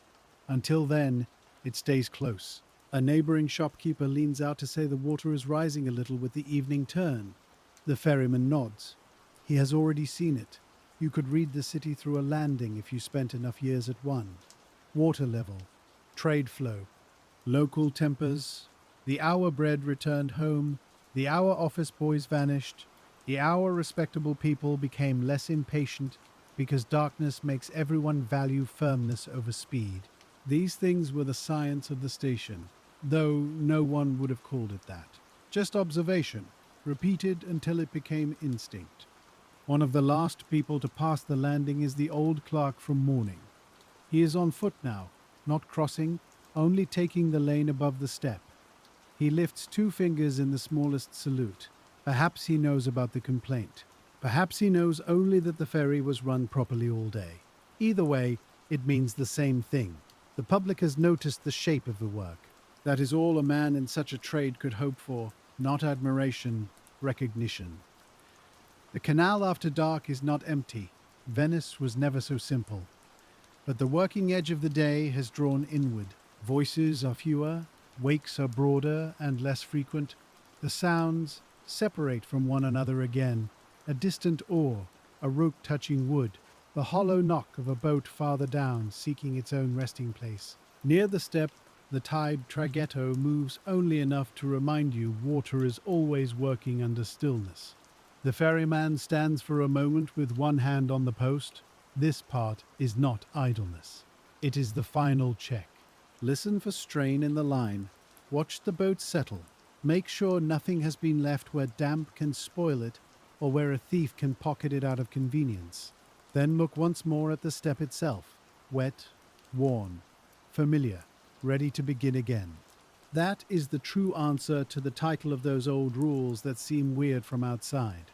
Until then, it stays close. A neighboring shopkeeper leans out to say the water is rising a little with the evening turn. The ferryman nods. He has already seen it. You could read the city through a landing if you spent enough years at one. Water level, trade flow, local tempers. The hour bread returned home. The hour office boys vanished. Our respectable people became less impatient because darkness makes everyone value firmness over speed. These things were the science of the station, though no one would have called it that. Just observation, repeated until it became instinct. One of the last people to pass the landing is the old clerk from morning. He is on foot now, not crossing, only taking the lane above the step. He lifts 2 fingers in the smallest salute. Perhaps he knows about the complaint. Perhaps he knows only that the ferry was run properly all day. Either way, it means the same thing. The public has noticed the shape of the work. That is all a man in such a trade could hope for, not admiration, recognition. The canal after dark is not empty. Venice was never so simple. But the working edge of the day has drawn inward. Voices are fewer, wakes are broader and less frequent. The sounds separate from one another again. A distant oar, a rope touching wood, the hollow knock of a boat farther down seeking its own resting place. Near the step, the tide Traghetto moves only enough to remind you water is always working under stillness. The ferryman stands for a moment with one hand on the post. This part is not idleness. It is the final check. Listen for strain in the line. Watch the boat settle. Make sure nothing has been left where damp can spoil it or where a thief can pocket it out of convenience. Then look once more at the step itself. Wet, worn, familiar, ready to begin again. That is the true answer to the title of those old rules that seem weird from outside.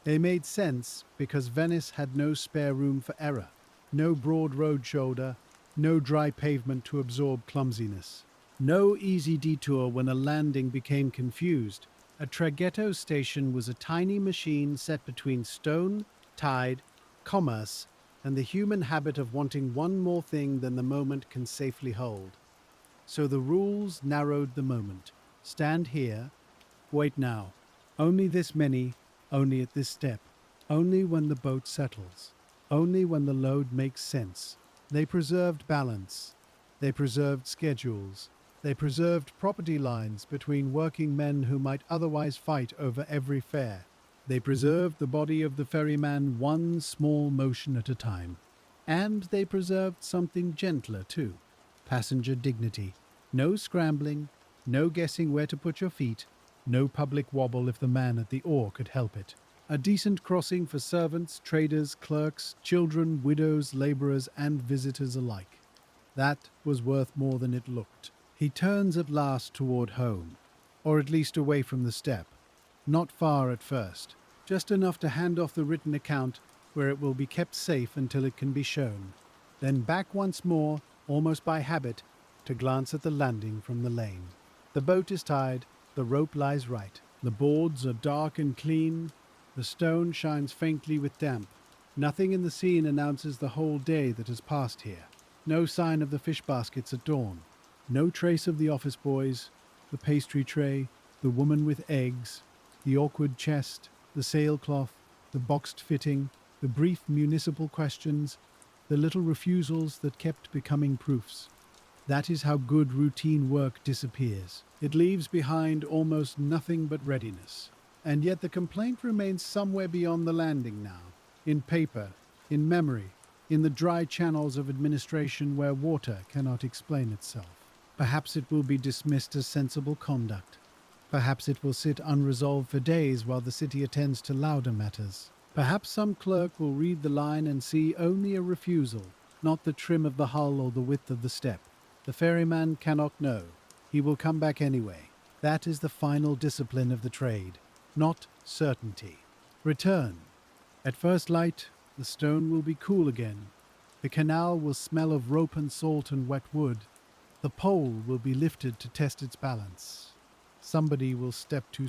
They made sense because Venice had no spare room for error, no broad road shoulder, no dry pavement to absorb clumsiness, no easy detour when a landing became confused. A Traghetto station was a tiny machine set between stone, tide, commerce, and the human habit of wanting one more thing than the moment can safely hold. So the rules narrowed the moment. Stand here, wait now. Only this many, only at this step, only when the boat settles, only when the load makes sense. They preserved balance. They preserved schedules. They preserved property lines between working men who might otherwise fight over every fare. They preserved the body of the ferryman one small motion at a time. And they preserved something gentler too. Passenger dignity. No scrambling, no guessing where to put your feet, no public wobble if the man at the oar could help it. A decent crossing for servants, traders, clerks, children, widows, labourers, and visitors alike. That was worth more than it looked. He turns at last toward home, or at least away from the step. Not far at first, just enough to hand off the written account where it will be kept safe until it can be shown. Then back once more, almost by habit, to glance at the landing from the lane. The boat is tied, the rope lies right. The boards are dark and clean. The stone shines faintly with damp. Nothing in the scene announces the whole day that has passed here. No sign of the fish baskets at dawn. No trace of the office boys, the pastry tray, the woman with eggs, the awkward chest, the sailcloth, the boxed fitting, the brief municipal questions, the little refusals that kept becoming proofs. That is how good routine work disappears. It leaves behind almost nothing but readiness. And yet the complaint remains somewhere beyond the landing now, in paper, in memory, in the dry channels of administration where water cannot explain itself. Perhaps it will be dismissed as sensible conduct. Perhaps it will sit unresolved for days while the city attends to louder matters. Perhaps some clerk will read the line and see only a refusal, not the trim of the hull or the width of the step. The ferryman cannot know. He will come back anyway. That is the final discipline of the trade, not certainty. Return. At first light, the stone will be cool again. The canal will smell of rope and salt and wet wood. The pole will be lifted to test its balance. Somebody will step too